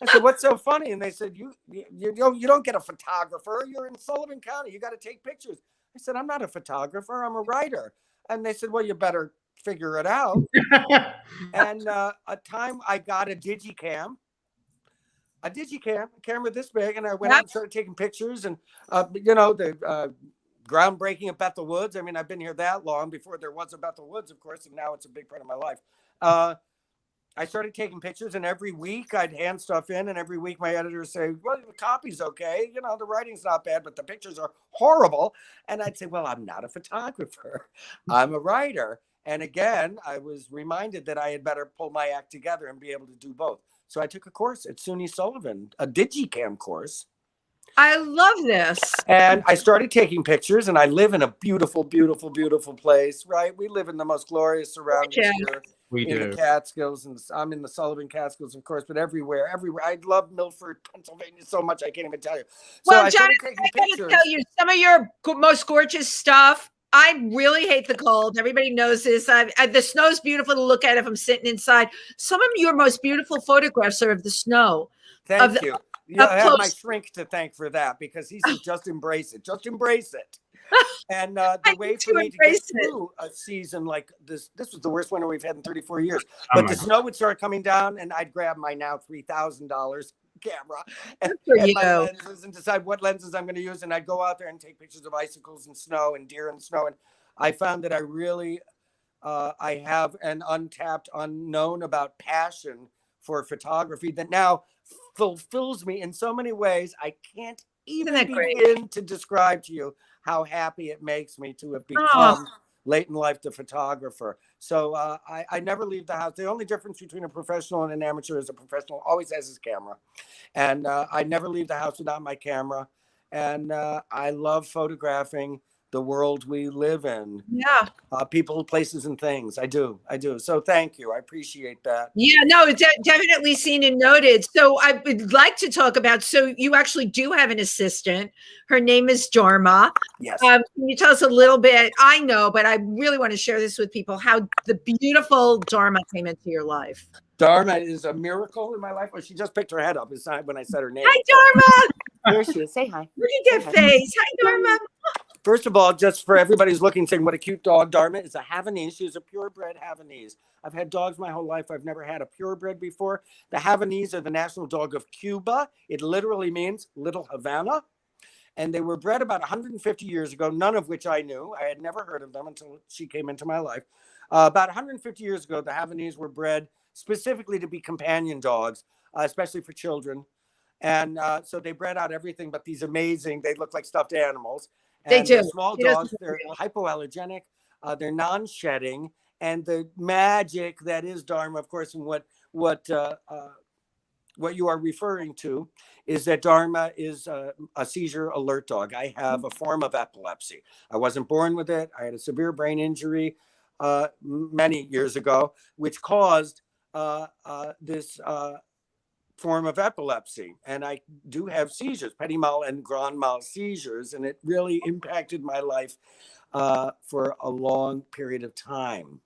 I said, what's so funny? And they said, you don't get a photographer. You're in Sullivan County. You got to take pictures. I said, I'm not a photographer. I'm a writer. And they said, well, you better figure it out. And a time I got a camera this big, and I went out and started taking pictures. And, the groundbreaking of Bethel Woods. I mean, I've been here that long, before there was a Bethel Woods, of course, and now it's a big part of my life. I started taking pictures, and every week I'd hand stuff in, and every week my editor would say, well, the copy's okay. The writing's not bad, but the pictures are horrible. And I'd say, well, I'm not a photographer. I'm a writer. And again, I was reminded that I had better pull my act together and be able to do both. So I took a course at SUNY Sullivan, a Digicam course. I love this. And I started taking pictures, and I live in a beautiful, beautiful, beautiful place, right? We live in the most glorious surroundings here We in do. the Catskills, and I'm in the Sullivan Catskills, of course, but everywhere. I love Milford, Pennsylvania so much I can't even tell you. So Well, I Jonathan, started taking I gotta pictures. tell you, some of your most gorgeous stuff. I really hate the cold. Everybody knows this. The snow's beautiful to look at if I'm sitting inside. Some of your most beautiful photographs are of the snow. Thank you. You up have my close. shrink to thank for that, because he says, just embrace it. Just embrace it. And I the way need for to me to get embrace it. through a season like this was the worst winter we've had in 34 years. Oh But my the God. snow would start coming down, and I'd grab my now $3,000 camera and for my you. lenses and decide what lenses I'm going to use. And I'd go out there and take pictures of icicles and snow and deer and snow. And I found that I really, I have an untapped, unknown about passion for photography that now fulfills me in so many ways. I can't even that great? begin to describe to you how happy it makes me to have become Oh. late in life the photographer. So I never leave the house. The only difference between a professional and an amateur is a professional always has his camera. And I never leave the house without my camera. And I love photographing the world we live in. Yeah. People, places, and things. I do. So thank you. I appreciate that. Yeah, no, definitely seen and noted. So I would like to talk about, so you actually do have an assistant. Her name is Dharma. Yes. Can you tell us a little bit? I know, but I really want to share this with people, how the beautiful Dharma came into your life. Dharma is a miracle in my life. Well, she just picked her head up. It's not when I said her name. Hi, Dharma. There she is. Say hi. Look at that face. Hi, Dharma. First of all, just for everybody who's looking, saying what a cute dog, Dharma is a Havanese. She's a purebred Havanese. I've had dogs my whole life. I've never had a purebred before. The Havanese are the national dog of Cuba. It literally means Little Havana. And they were bred about 150 years ago, none of which I knew. I had never heard of them until she came into my life. About 150 years ago, the Havanese were bred specifically to be companion dogs, especially for children. And so they bred out everything but these amazing, they look like stuffed animals. And They do. they're small dogs. They're hypoallergenic. They're non-shedding. And the magic that is Dharma, of course, and what you are referring to is that Dharma is a seizure alert dog. I have a form of epilepsy. I wasn't born with it. I had a severe brain injury many years ago, which caused this form of epilepsy. And I do have seizures, petit mal and grand mal seizures, and it really impacted my life for a long period of time.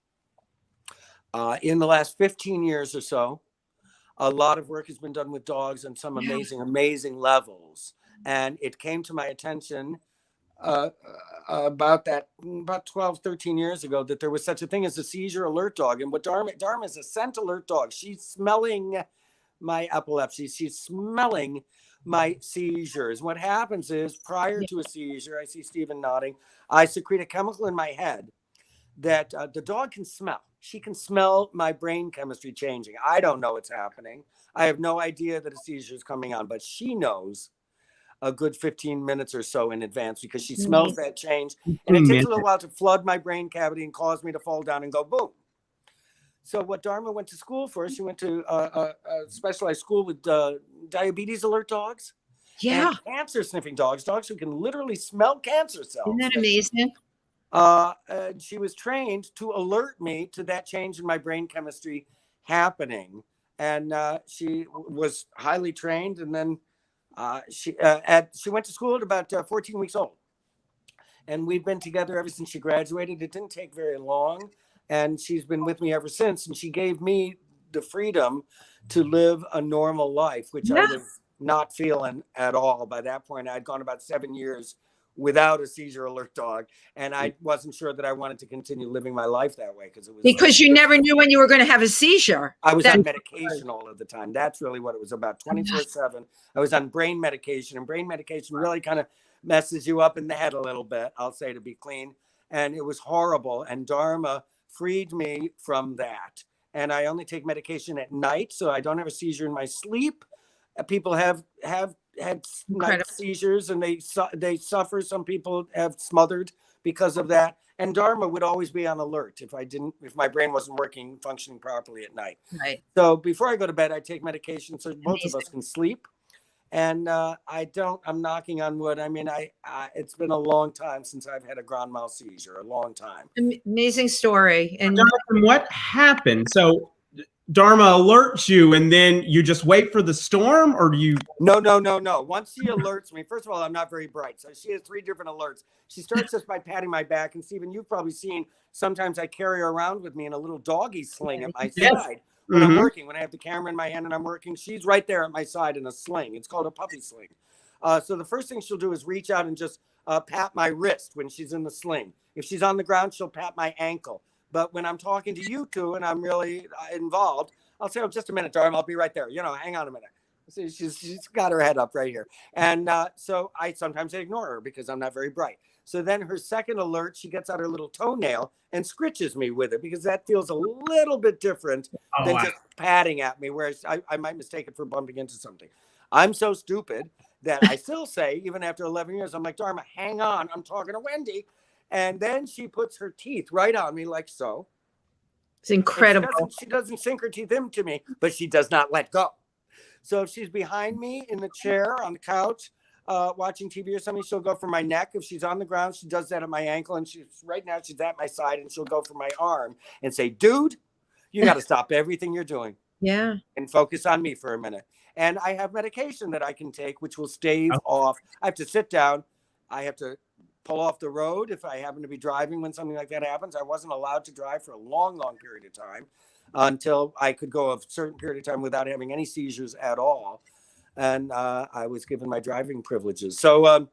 In the last 15 years or so, a lot of work has been done with dogs on some amazing levels. And it came to my attention about 12, 13 years ago that there was such a thing as a seizure alert dog. And what Dharma is a scent alert dog. She's smelling my epilepsy. She's smelling my seizures. What happens is prior to a seizure, I see Steven nodding, I secrete a chemical in my head that the dog can smell. She can smell my brain chemistry changing. I don't know what's happening. I have no idea that a seizure is coming on, but she knows a good 15 minutes or so in advance because she smells that change. And it takes a little while to flood my brain cavity and cause me to fall down and go boom. So what Dharma went to school for, she went to a specialized school with diabetes alert dogs. Yeah. And cancer sniffing dogs who can literally smell cancer cells. Isn't that amazing? She was trained to alert me to that change in my brain chemistry happening. And she was highly trained. And then she went to school at about 14 weeks old. And we've been together ever since she graduated. It didn't take very long. And she's been with me ever since. And she gave me the freedom to live a normal life, which I was not feeling at all. By that point, I'd gone about 7 years without a seizure alert dog. And I wasn't sure that I wanted to continue living my life that way because you never knew when you were going to have a seizure. I was on medication all of the time. That's really what it was about. 24/7. I was on brain medication, and brain medication really kind of messes you up in the head a little bit, I'll say, to be clean. And it was horrible. And Dharma freed me from that. And I only take medication at night, so I don't have a seizure in my sleep. People have had night seizures, and they suffer. Some people have smothered because of that. And Dharma would always be on alert if my brain wasn't functioning properly at night. Right. So before I go to bed, I take medication so both of us can sleep. And I'm knocking on wood. I mean, it's been a long time since I've had a grand mal seizure, a long time. Amazing story. And Jonathan, what happened? So Dharma alerts you and then you just wait for the storm, or do you? No. Once she alerts me, first of all, I'm not very bright. So she has 3 different alerts. She starts just by patting my back. And Steven, you've probably seen, sometimes I carry her around with me in a little doggy sling at my side when I'm working. When I have the camera in my hand and I'm working, she's right there at my side in a sling. It's called a puppy sling. So the first thing she'll do is reach out and just pat my wrist when she's in the sling. If she's on the ground, she'll pat my ankle. But when I'm talking to you two and I'm really involved, I'll say, oh, just a minute, Dharma, I'll be right there. Hang on a minute. See, she's got her head up right here. And so I sometimes ignore her because I'm not very bright. So then her second alert, she gets out her little toenail and scritches me with it because that feels a little bit different than just patting at me, whereas I might mistake it for bumping into something. I'm so stupid that I still say, even after 11 years, I'm like, Dharma, hang on, I'm talking to Wendy. And then she puts her teeth right on me like so. It's incredible. She doesn't sink her teeth into me, but she does not let go. So if she's behind me in the chair, on the couch, watching TV or something, she'll go for my neck. If she's on the ground, she does that at my ankle. And right now she's at my side and she'll go for my arm and say, dude, you got to stop everything you're doing. Yeah. And focus on me for a minute. And I have medication that I can take, which will stave off. I have to sit down. I have to pull off the road if I happen to be driving when something like that happens. I wasn't allowed to drive for a long, long period of time until I could go a certain period of time without having any seizures at all. And I was given my driving privileges. So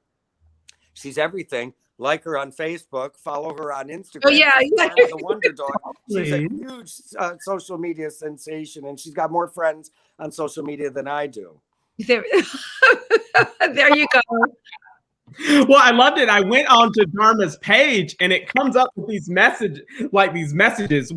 she's everything. Like her on Facebook, follow her on Instagram. Oh, yeah. Dharma the Wonder Dog. She's a huge social media sensation, and she's got more friends on social media than I do. There you go. Well, I loved it. I went on to Dharma's page and it comes up with these messages.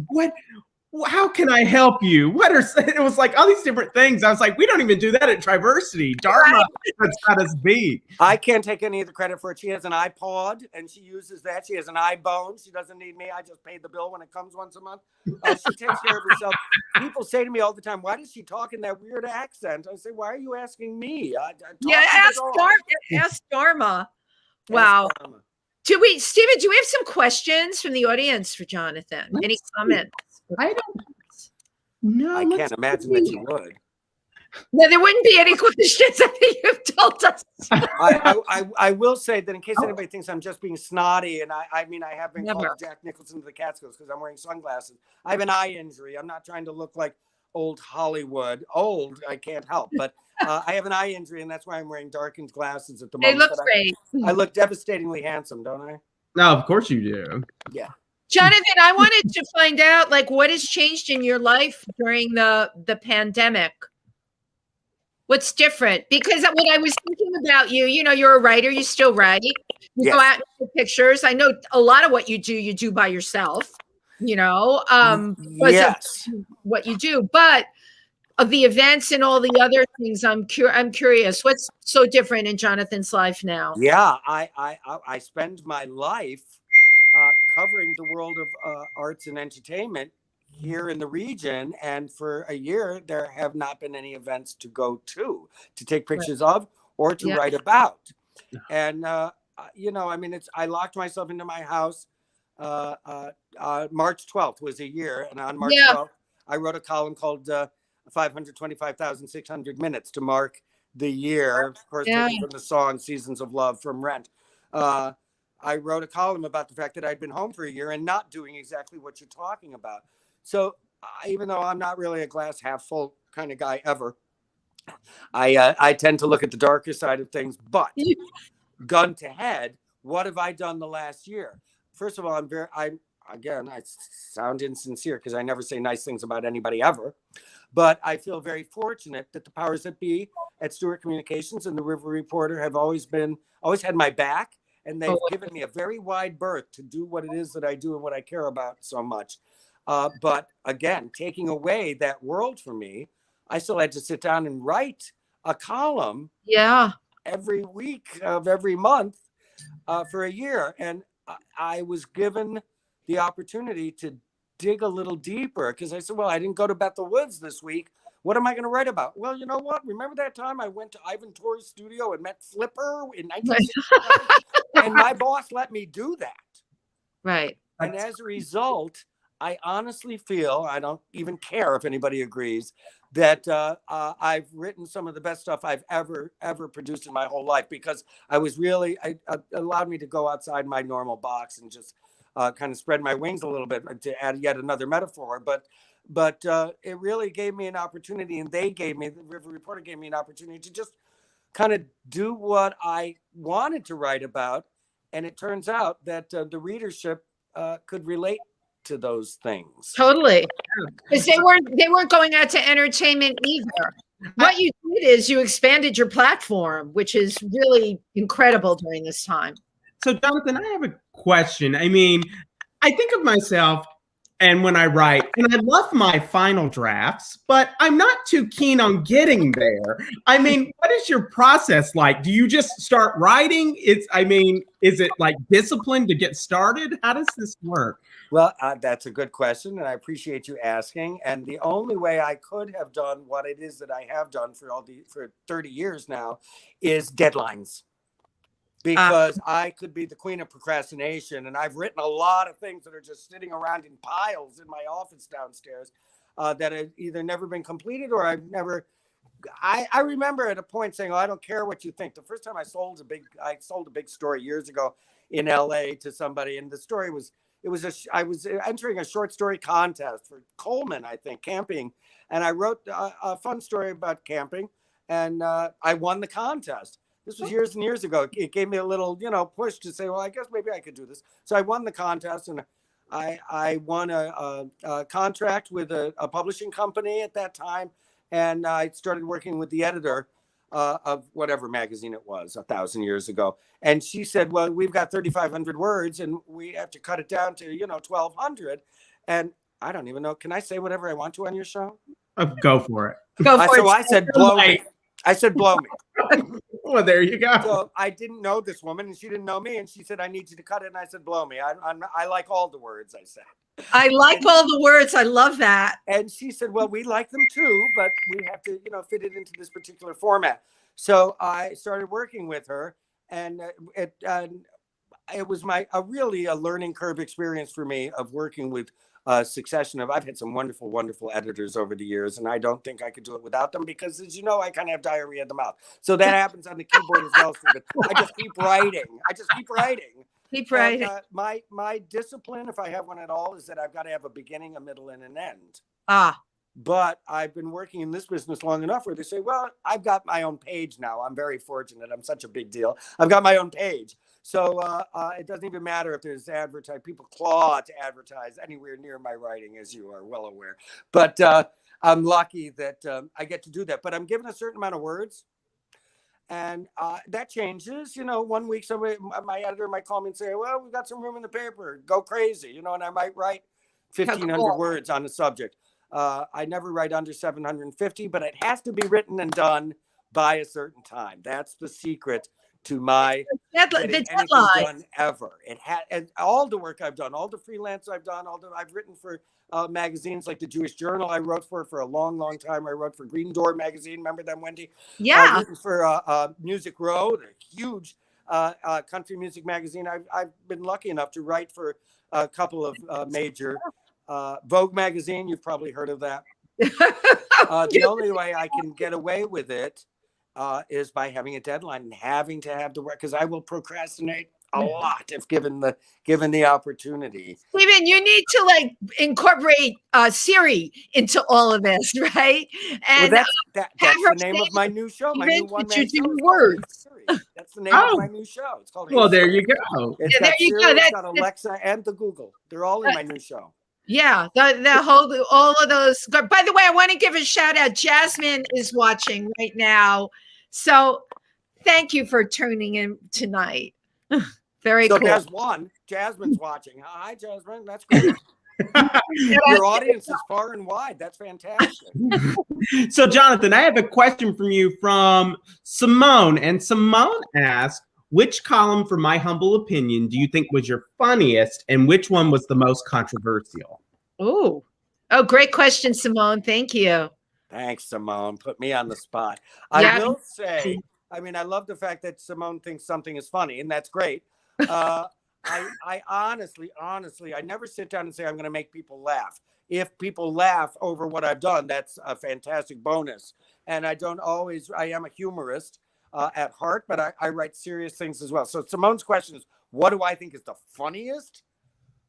How can I help you? It was like all these different things. I was like, we don't even do that at TriVersity. Dharma has got us beat. I can't take any of the credit for it. She has an iPod and she uses that. She has an iBone. She doesn't need me. I just pay the bill when it comes once a month. She takes care of herself. People say to me all the time, why does she talk in that weird accent? I say, why are you asking me? Ask Dharma. Wow. Dharma. Steven, do we have some questions from the audience for Jonathan? Any comments? I don't know. I can't imagine that you would. No, there wouldn't be any questions. I think you've told us. I will say that in case anybody thinks I'm just being snotty, and I have been called Jack Nicholson to the Catskills because I'm wearing sunglasses. I have an eye injury. I'm not trying to look like old Hollywood. I can't help. But I have an eye injury, and that's why I'm wearing darkened glasses at the moment. They look great. I look devastatingly handsome, don't I? No, of course you do. Yeah. Jonathan, I wanted to find out, what has changed in your life during the pandemic? What's different? Because when I was thinking about you, you're a writer. You still write. You go out and take pictures. I know a lot of what you do by yourself. Yes. What you do, but of the events and all the other things, I'm curious. What's so different in Jonathan's life now? Yeah, I spend my life covering the world of arts and entertainment here in the region, and for a year there have not been any events to go to take pictures of or to write about. And I locked myself into my house. March 12th was a year, and on March 12th I wrote a column called 525,600 minutes to mark the year, of course, taken from the song Seasons of Love from Rent. I wrote a column about the fact that I'd been home for a year and not doing exactly what you're talking about. So even though I'm not really a glass half full kind of guy ever, I tend to look at the darker side of things. But gun to head, what have I done the last year? First of all, I sound insincere because I never say nice things about anybody ever. But I feel very fortunate that the powers that be at Stewart Communications and the River Reporter have always had my back. And they've given me a very wide berth to do what it is that I do and what I care about so much. But again, taking away that world from me, I still had to sit down and write a column every week of every month for a year. And I was given the opportunity to dig a little deeper because I said, well, I didn't go to Bethel Woods this week. What am I going to write about? Well, you know what? Remember that time I went to Ivan Torres' studio and met Flipper in 1967? And my boss let me do that. Right. And as a result, I honestly feel, I don't even care if anybody agrees, that I've written some of the best stuff I've ever produced in my whole life, because I was really, it allowed me to go outside my normal box and just kind of spread my wings a little bit, to add yet another metaphor. But it really gave me an opportunity, and the River Reporter gave me an opportunity to just kind of do what I wanted to write about. And it turns out that the readership could relate to those things. Totally. Because they weren't going out to entertainment either. What you did is you expanded your platform, which is really incredible during this time. So, Jonathan, I have a question. I mean, I think of myself, and when I write, and I love my final drafts, but I'm not too keen on getting there. I mean, what is your process like? Do you just start writing? Is it like discipline to get started? How does this work? Well, that's a good question, and I appreciate you asking. And the only way I could have done what it is that I have done for 30 years now is deadlines. Because I could be the queen of procrastination, and I've written a lot of things that are just sitting around in piles in my office downstairs that have either never been completed or I've never. I remember at a point saying, "Oh, I don't care what you think." The first time I sold a big story years ago in LA to somebody, and the story was I was entering a short story contest for Coleman, I think, camping, and I wrote a fun story about camping, and I won the contest. This was years and years ago. It gave me a little, push to say, well, I guess maybe I could do this. So I won the contest, and I won a contract with a publishing company at that time. And I started working with the editor of whatever magazine it was 1,000 years ago. And she said, well, we've got 3,500 words and we have to cut it down to, 1,200. And I don't even know. Can I say whatever I want to on your show? Go for it. So I said, blow me. I said, blow me. Well, there you go. So I didn't know this woman, and she didn't know me, and she said, I need you to cut it. And I said, blow me. I like all the words, I said. I like all the words. I love that. And she said, well, we like them too, but we have to, fit it into this particular format. So I started working with her, and it was really a learning curve experience for me of working with a succession of, I've had some wonderful, wonderful editors over the years, and I don't think I could do it without them because, as you know, I kind of have diarrhea in the mouth. So that happens on the keyboard as well. So I just keep writing. Keep writing. And, my discipline, if I have one at all, is that I've got to have a beginning, a middle, and an end. But I've been working in this business long enough where they say, well, I've got my own page now. I'm very fortunate. I'm such a big deal. I've got my own page. So it doesn't even matter if there's people claw to advertise anywhere near my writing, as you are well aware. But I'm lucky that I get to do that. But I'm given a certain amount of words. And that changes. 1 week, my editor might call me and say, well, we've got some room in the paper. Go crazy. And I might write 1,500 words on the subject. I never write under 750, but it has to be written and done by a certain time. That's the secret to my getting anything done ever. It had all the work I've done, all the freelance I've done, I've written for magazines like the Jewish Journal. I wrote for a long, long time. I wrote for Green Door magazine. Remember them, Wendy? Yeah. I've written for Music Row, the huge country music magazine. I've been lucky enough to write for a couple of major Vogue magazine. You've probably heard of that. The only way I can get away with it is by having a deadline and having to have the work, because I will procrastinate a lot if given the opportunity. Steven, you need to incorporate Siri into all of this, right? And that's the name of my new show. My new one-man show. Words. That's the name of my new show. It's called. Well, there you go. It's got Siri, it's got Alexa and the Google. They're all in my new show. Yeah, all of those. By the way, I want to give a shout out. Jasmine is watching right now, so thank you for tuning in tonight. Very cool. So there's one. Jasmine's watching. Hi, Jasmine. That's great. Your audience is far and wide. That's fantastic. So, Jonathan, I have a question from you from Simone, and Simone asked, which column, from my humble opinion, do you think was your funniest, and which one was the most controversial? Oh, great question, Simone. Thank you. Thanks, Simone. Put me on the spot. Yeah. I will say, I mean, I love the fact that Simone thinks something is funny, and that's great. I honestly, I never sit down and say I'm going to make people laugh. If people laugh over what I've done, that's a fantastic bonus. And I don't always, I am a humorist at heart, but I write serious things as well. So Simone's question is, what do I think is the funniest?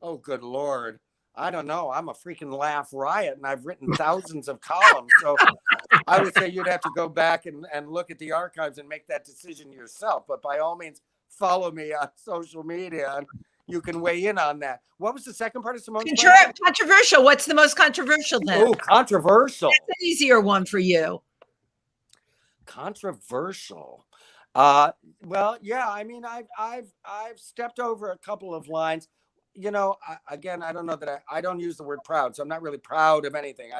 Oh, good Lord. I don't know. I'm a freaking laugh riot, and I've written thousands of columns. So I would say you'd have to go back and look at the archives and make that decision yourself. But by all means, follow me on social media, and you can weigh in on that. What was the second part of Simone's question? Controversial. What's the most controversial then? Oh, controversial. That's an easier one for you. Controversial. Well, yeah. I mean, I've stepped over a couple of lines. You know, again, I don't know that I don't use the word proud, so I'm not really proud of anything.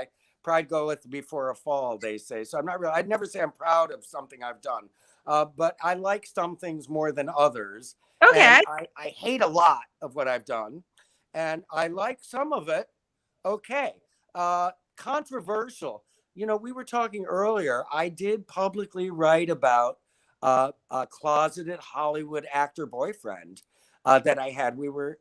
Pride goeth before a fall, they say. So I'm not really, I'd never say I'm proud of something I've done, but I like some things more than others. Okay. And I hate a lot of what I've done, and I like some of it. Okay. Controversial. You know, we were talking earlier. I did publicly write about a closeted Hollywood actor boyfriend that I had. We were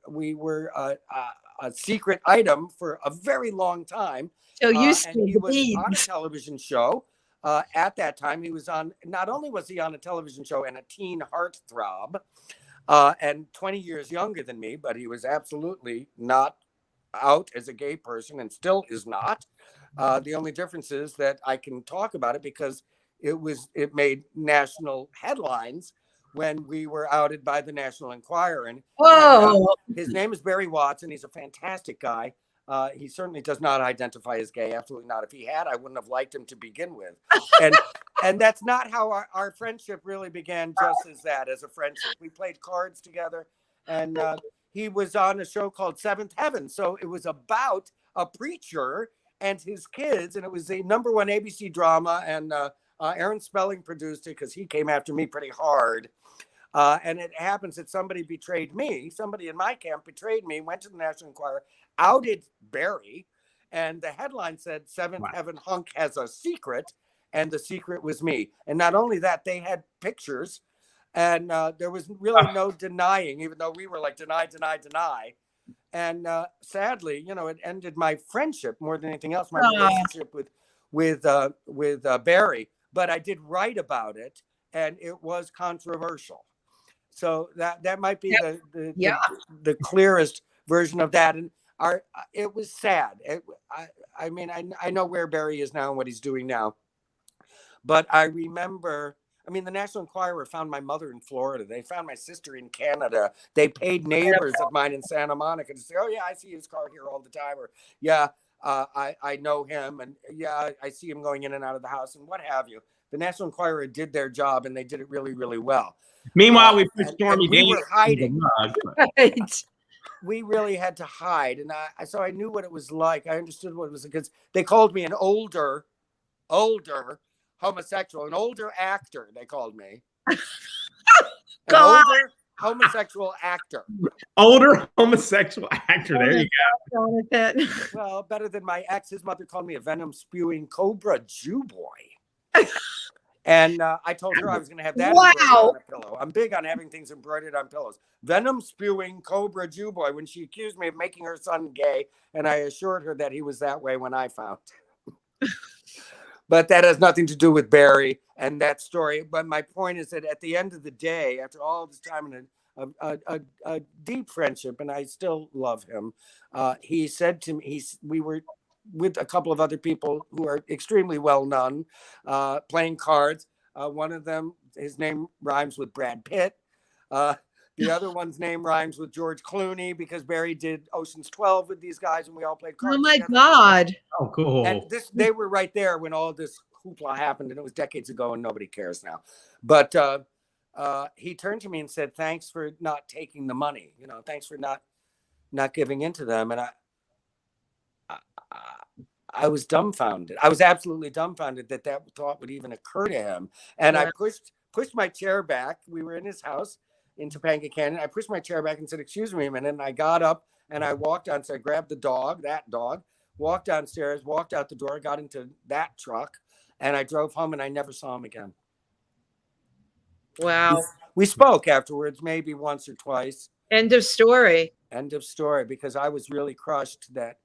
a secret item for a very long time. So you and he was on a television show. At that time, he was on. Not only was he on a television show and a teen heartthrob, and 20 years younger than me, but he was absolutely not out as a gay person, and still is not. The only difference is that I can talk about it because it made national headlines when we were outed by the National Enquirer. And his name is Barry Watson. He's a fantastic guy. He certainly does not identify as gay. Absolutely not. If he had, I wouldn't have liked him to begin with. And that's not how our friendship really began, just as that, as a friendship. We played cards together, and he was on a show called Seventh Heaven. So it was about a preacher and his kids, and it was a #1 ABC drama, and Aaron Spelling produced it because he came after me pretty hard. And it happens that somebody betrayed me. Somebody in my camp betrayed me, went to the National Enquirer, outed Barry, and the headline said, Seventh Heaven hunk has a secret, and the secret was me. And not only that, they had pictures, and there was really no denying, even though we were like, deny. And sadly, you know, it ended my friendship more than anything else, my relationship with Barry. But I did write about it, and it was controversial. So that might be the clearest version of that. And it was sad. I mean, I know where Barry is now and what he's doing now. But I remember, I mean, the National Enquirer found my mother in Florida. They found my sister in Canada. They paid neighbors of mine in Santa Monica to say, oh, yeah, I see his car here all the time. Or, yeah, I know him. And, yeah, I see him going in and out of the house and what have you. The National Enquirer did their job, and they did it really, really well. Meanwhile, we put Stormy we were hiding. Right. We really had to hide, and so I knew what it was like. I understood what it was, because they called me an older homosexual, an older actor. They called me an older homosexual actor. Older homosexual actor. There you go. Well, better than my ex. His mother called me a venom-spewing cobra Jew boy. And I told her I was going to have that on a pillow. I'm big on having things embroidered on pillows. Venom-spewing cobra Jew boy, when she accused me of making her son gay, and I assured her that he was that way when I found him. But that has nothing to do with Barry and that story. But my point is that at the end of the day, after all this time and a deep friendship, and I still love him, he said to me, we were with a couple of other people who are extremely well known, playing cards. One of them, his name rhymes with Brad Pitt. The other one's name rhymes with George Clooney, because Barry did Ocean's 12 with these guys, and we all played cards. Oh my together. God! Oh, cool. And they were right there when all this hoopla happened, and it was decades ago, and nobody cares now. But he turned to me and said, "Thanks for not taking the money. You know, thanks for not giving in to them." And I was dumbfounded. I was absolutely dumbfounded that thought would even occur to him. And I pushed my chair back. We were in his house in Topanga Canyon. I pushed my chair back and said, "Excuse me a minute." And I got up And I walked down, so I grabbed that dog, walked downstairs, walked out the door, got into that truck, and I drove home, and I never saw him again. Wow. We spoke afterwards, maybe once or twice. End of story. End of story, because I was really crushed that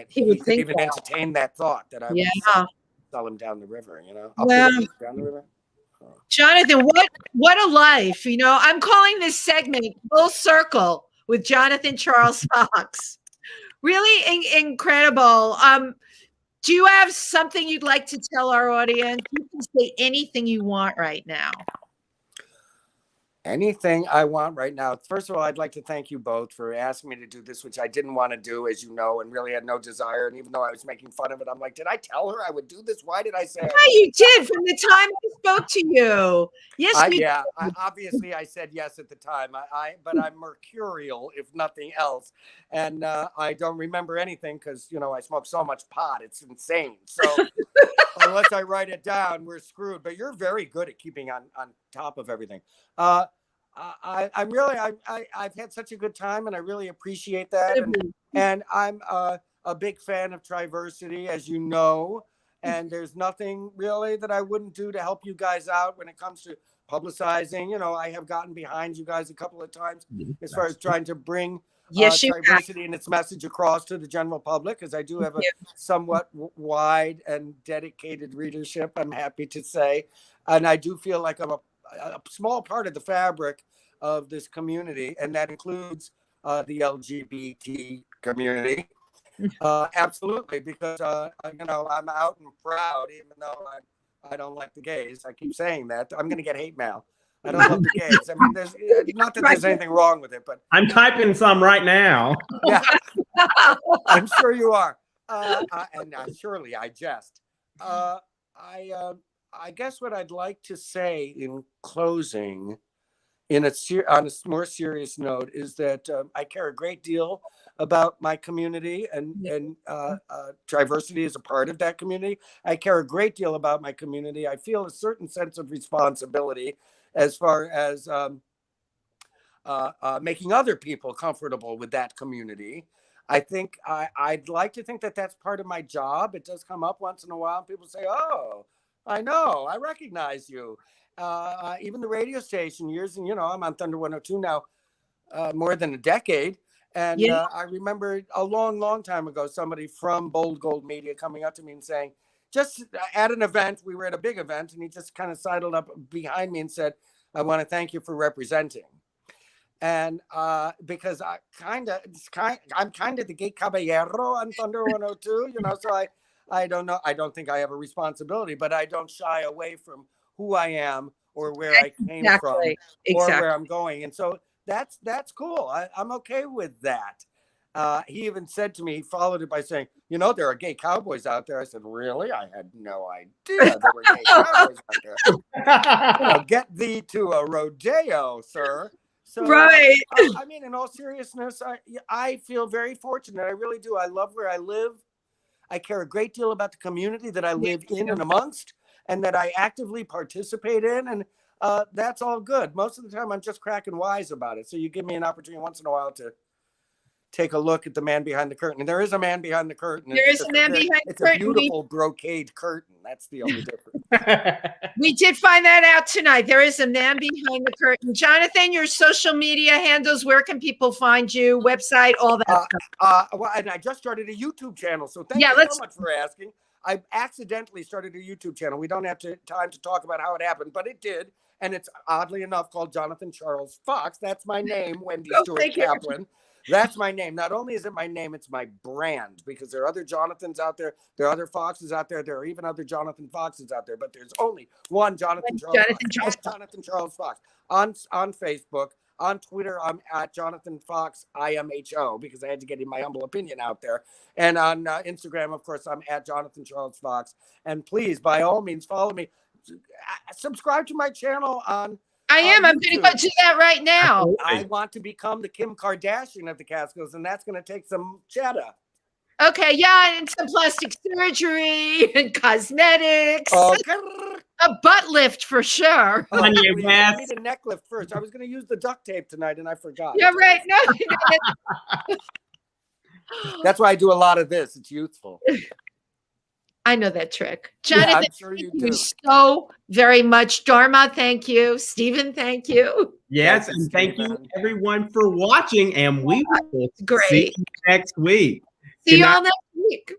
He would could think even that. entertain that thought that I would sell him down the river, Well, down the river. Jonathan, what a life. I'm calling this segment Full Circle with Jonathan Charles Fox. Really incredible. Do you have something you'd like to tell our audience? You can say anything you want right now. Anything I want right now. First of all, I'd like to thank you both for asking me to do this, which I didn't want to do, as you know, and really had no desire. And even though I was making fun of it, I'm like, did I tell her I would do this? Why did I say? Yeah, you did from the time I spoke to you. Yes, obviously I said yes at the time. But I'm mercurial, if nothing else, and I don't remember anything because I smoke so much pot. It's insane. So unless I write it down, we're screwed. But you're very good at keeping on top of everything. I've had such a good time, and I really appreciate that. And I'm a big fan of TriVersity, as you know, and there's nothing really that I wouldn't do to help you guys out when it comes to publicizing. I have gotten behind you guys a couple of times as far as trying to bring TriVersity and its message across to the general public, because I do have a somewhat wide and dedicated readership, I'm happy to say. And I do feel like I'm a small part of the fabric of this community, and that includes the LGBT community. Absolutely, because I'm out and proud, even though I don't like the gays. I keep saying that. I'm going to get hate mail. I don't love the gays. I mean, there's not that there's anything wrong with it, but I'm typing some right now. Yeah, I'm sure you are, and surely I jest. I guess what I'd like to say in closing, on a more serious note, is that I care a great deal about my community, and TriVersity is a part of that community. I care a great deal about my community. I feel a certain sense of responsibility as far as making other people comfortable with that community. I think I'd like to think that that's part of my job. It does come up once in a while, and people say, "Oh, I know, I recognize you." Even the radio station, I'm on Thunder 102 now, more than a decade. And I remember a long, long time ago, somebody from Bold Gold Media coming up to me and saying, just at an event, we were at a big event, and he just kind of sidled up behind me and said, "I want to thank you for representing." And because I'm kind of the gay caballero on Thunder 102, so I don't know. I don't think I have a responsibility, but I don't shy away from who I am or where I came from or where I'm going. And so that's cool. I'm okay with that. He even said to me, he followed it by saying, there are gay cowboys out there. I said, really? I had no idea there were gay cowboys out there. Get thee to a rodeo, sir. So, right. I mean, in all seriousness, I feel very fortunate. I really do. I love where I live. I care a great deal about the community that I live in and amongst, and that I actively participate in. And that's all good. Most of the time, I'm just cracking wise about it. So you give me an opportunity once in a while to take a look at the man behind the curtain. And there is a man behind the curtain. There is a man behind the curtain. It's a beautiful brocade curtain. That's the only difference. We did find that out tonight. There is a man behind the curtain. Jonathan, your social media handles, where can people find you? Website, all that stuff. Well, and I just started a YouTube channel. So thank you so much for asking. I accidentally started a YouTube channel. We don't have time to talk about how it happened, but it did. And it's oddly enough called Jonathan Charles Fox. That's my name, Wendy Stewart Kaplan. That's my name. Not only is it my name, it's my brand, because there are other Jonathans out there. There are other Foxes out there. There are even other Jonathan Foxes out there, but there's only one Jonathan Charles Fox. Jonathan Charles Fox. On Facebook, on Twitter, I'm at Jonathan Fox IMHO, because I had to get my humble opinion out there. And on Instagram, of course, I'm at Jonathan Charles Fox. And please, by all means, follow me. Subscribe to my channel on I'm going to go do that right now. I want to become the Kim Kardashian of the Catskills, and that's going to take some cheddar. Okay, yeah, and some plastic surgery and cosmetics. Okay. A butt lift for sure. Oh, Kanye we West. need a neck lift first. I was going to use the duct tape tonight, and I forgot. Yeah, right. No, That's why I do a lot of this. It's youthful. I know that trick. Yeah, Jonathan, I'm sure you thank you do. so very much. Dharma, thank you. Steven, thank you. Yes, Thank you, and thank you Steven. everyone for watching, and we will Great. see you next week. See Good you all next week.